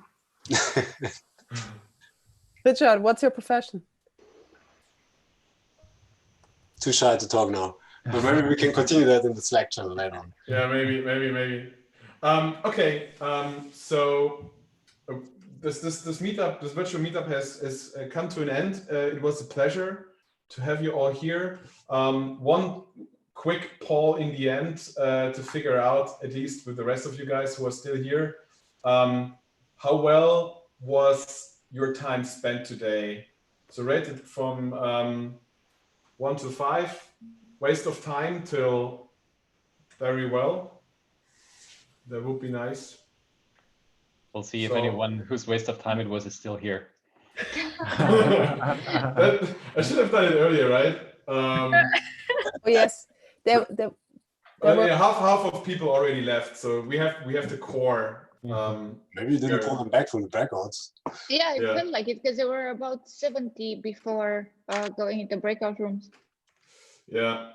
Richard, what's your profession? Too shy to talk now, but maybe we can continue that in the Slack channel later on. Yeah, maybe. Okay. So this meetup, this virtual meetup has come to an end. It was a pleasure to have you all here. One quick poll in the end to figure out, at least with the rest of you guys who are still here, how well was your time spent today? So rated from 1 to 5, waste of time till very well. That would be nice. We'll see if So- anyone whose waste of time it was is still here. I should have done it earlier, right? Oh yes, there were Yeah, half of people already left, so we have the core. Maybe you didn't pull them back from the breakouts. Yeah, it Yeah. felt like it because there were about 70 before going into breakout rooms. Yeah.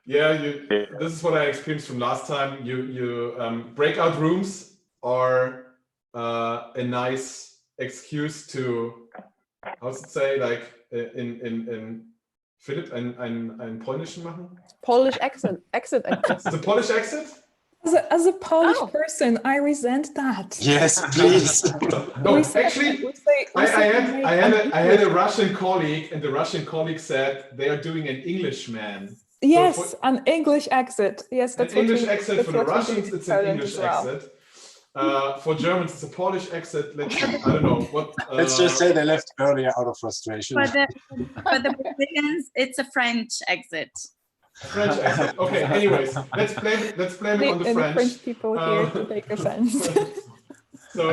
This is what I experienced from last time. Breakout rooms are a nice excuse to, how's it say, like in Philipp ein Polnischen machen? Polish exit. The Polish exit? As a Polish Oh. person, I resent that. Yes, please. No, We say- actually, we say- we say I had a Russian colleague, and the Russian colleague said they are doing an Englishman. Yes, So an English exit. Yes, that's an what English we, exit that's for the what we Russians, did it's in an Poland English as well. exit. For Germans, it's a Polish exit. Let's see, I don't know what. Let's just say they left earlier out of frustration. For the Brazilians, it's a French exit. French exit. Okay. Anyways, let's blame it on the Any French. French people here to take offense. So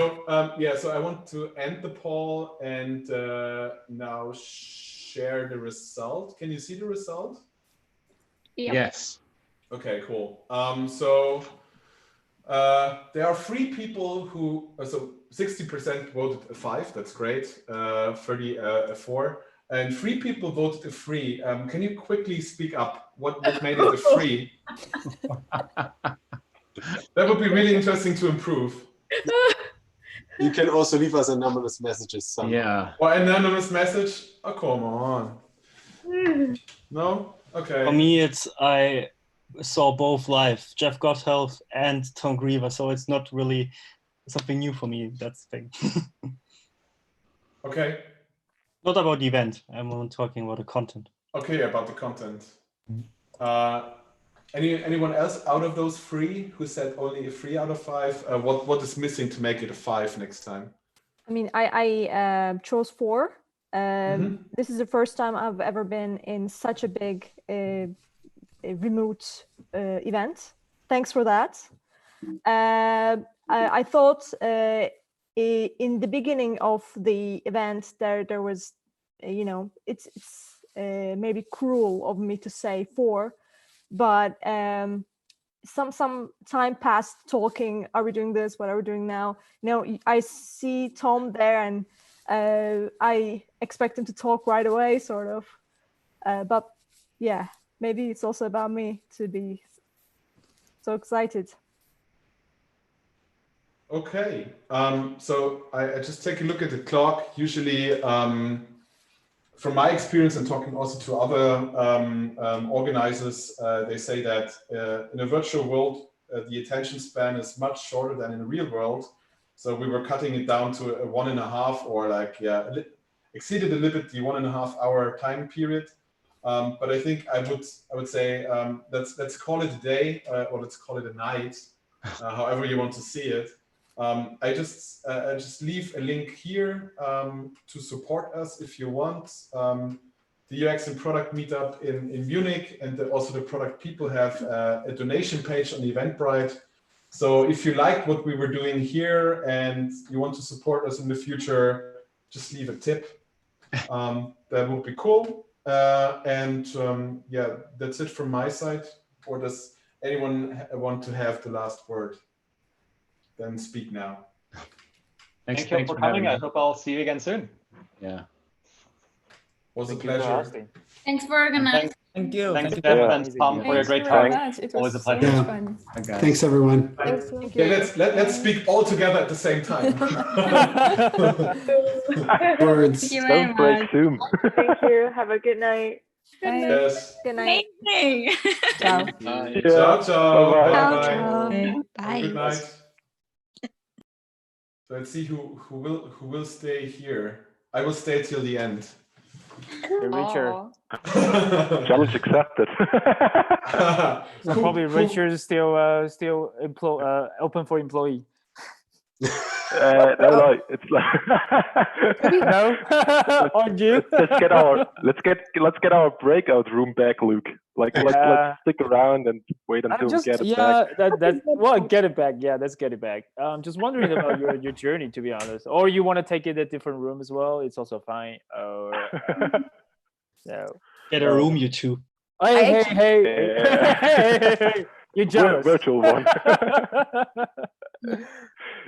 so I want to end the poll and now share the result. Can you see the result? Yep. Yes. Okay, cool. So there are 3 people who, so 60% voted a 5, that's great, 30 a 4, and 3 people voted a 3. Can you quickly speak up? What made it a 3? That would be really interesting to improve. You can also leave us anonymous messages. Somehow. Yeah. Or anonymous message? Oh, come on. No? Okay. For me, I saw both live, Jeff Gothelf and Tom Greever, so it's not really something new for me, that's the thing. Okay. Not about the event, I'm talking about the content. Okay, about the content. Anyone else out of those 3 who said only a 3 out of 5? What is missing to make it a 5 next time? I mean, I chose 4. This is the first time I've ever been in such a big remote event. Thanks for that. I thought in the beginning of the event there was, it's maybe cruel of me to say 4, but some time passed talking. Are we doing this? What are we doing now? I see Tom there, and I expect him to talk right away, sort of. But yeah, maybe it's also about me to be so excited. Okay, so I just take a look at the clock. Usually, from my experience and talking also to other organizers, they say that in a virtual world, the attention span is much shorter than in the real world. So we were cutting it down to a 1.5, or like, yeah, exceeded a little bit the 1.5 hour time period. But I think I would say let's call it a day, or let's call it a night, however you want to see it. I just leave a link here to support us if you want. The UX and Product Meetup in Munich, and also the product people have a donation page on Eventbrite. So if you like what we were doing here and you want to support us in the future, just leave a tip. That would be cool. Yeah, that's it from my side. Or does anyone want to have the last word? Then speak now. Thank you for coming. I hope I'll see you again soon. Yeah. Was a pleasure. Thanks for organizing. Thank you. Thanks, Jeff and Tom, for your great talk. It Always a was so pleasure. much fun. Thanks, everyone. Thanks. Yeah, let's speak all together at the same time. Words. Thank you very Don't break much. Zoom. Thank you. Have a good night. Yes. Good night. Amazing. Ciao. Ciao, ciao. Bye-bye. Bye-bye. Bye. Good night. So let's see who will stay here. I will stay till the end. Richard. Challenge accepted. Probably Richard is still open for employee. No, it's like No, aren't you? let's get our breakout room back, Luke. Let's stick around and wait until we get it back. Well, get it back. Yeah, let's get it back. Just wondering about your journey, to be honest. Or you want to take it a different room as well? It's also fine. Or so Get a room, you two. Hey! You're jealous. Virtual one.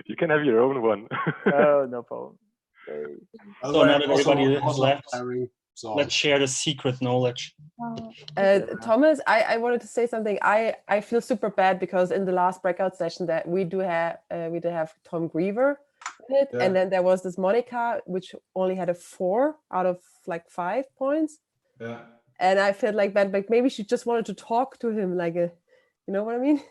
You can have your own one. Oh, no problem. So now that everybody has Also left, tiring, so let's share the secret knowledge. Thomas, I wanted to say something. I feel super bad because in the last breakout session that we do have Tom Greever in it, and then there was this Monica which only had a 4 out of like 5 points. Yeah. And I felt like bad, like maybe she just wanted to talk to him, like you know what I mean?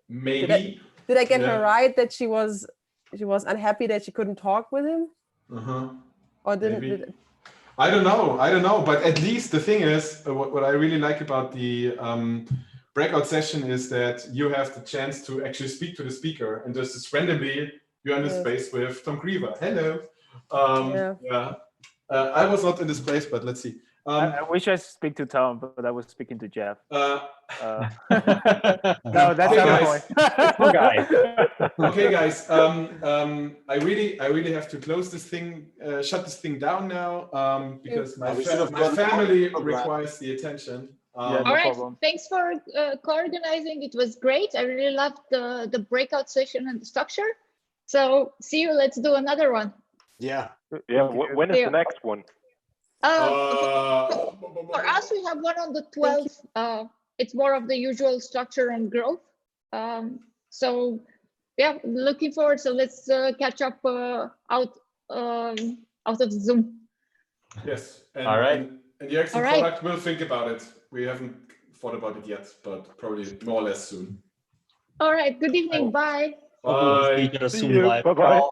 Maybe. Did I get her right that she was unhappy that she couldn't talk with him? Or didn't? I don't know. But at least the thing is, what I really like about the breakout session is that you have the chance to actually speak to the speaker, and just randomly you're in the space with Tom Greever. Hello. I was not in this place, but let's see. I wish I speak to Tom, but I was speaking to Jeff. No, that's our point. Okay, guys. I really have to close this thing, shut this thing down now, because my family requires the attention. All right. Thanks for co-organizing. It was great. I really loved the breakout session and the structure. So see you. Let's do another one. Yeah. When is the next one? For us, we have one on the 12th. It's more of the usual structure and growth. So yeah, looking forward. So let's catch up out of Zoom. Yes. All right. And the actual product, we'll think about it. We haven't thought about it yet, but probably more or less soon. All right. Good evening. Bye. Bye. See you. Bye-bye.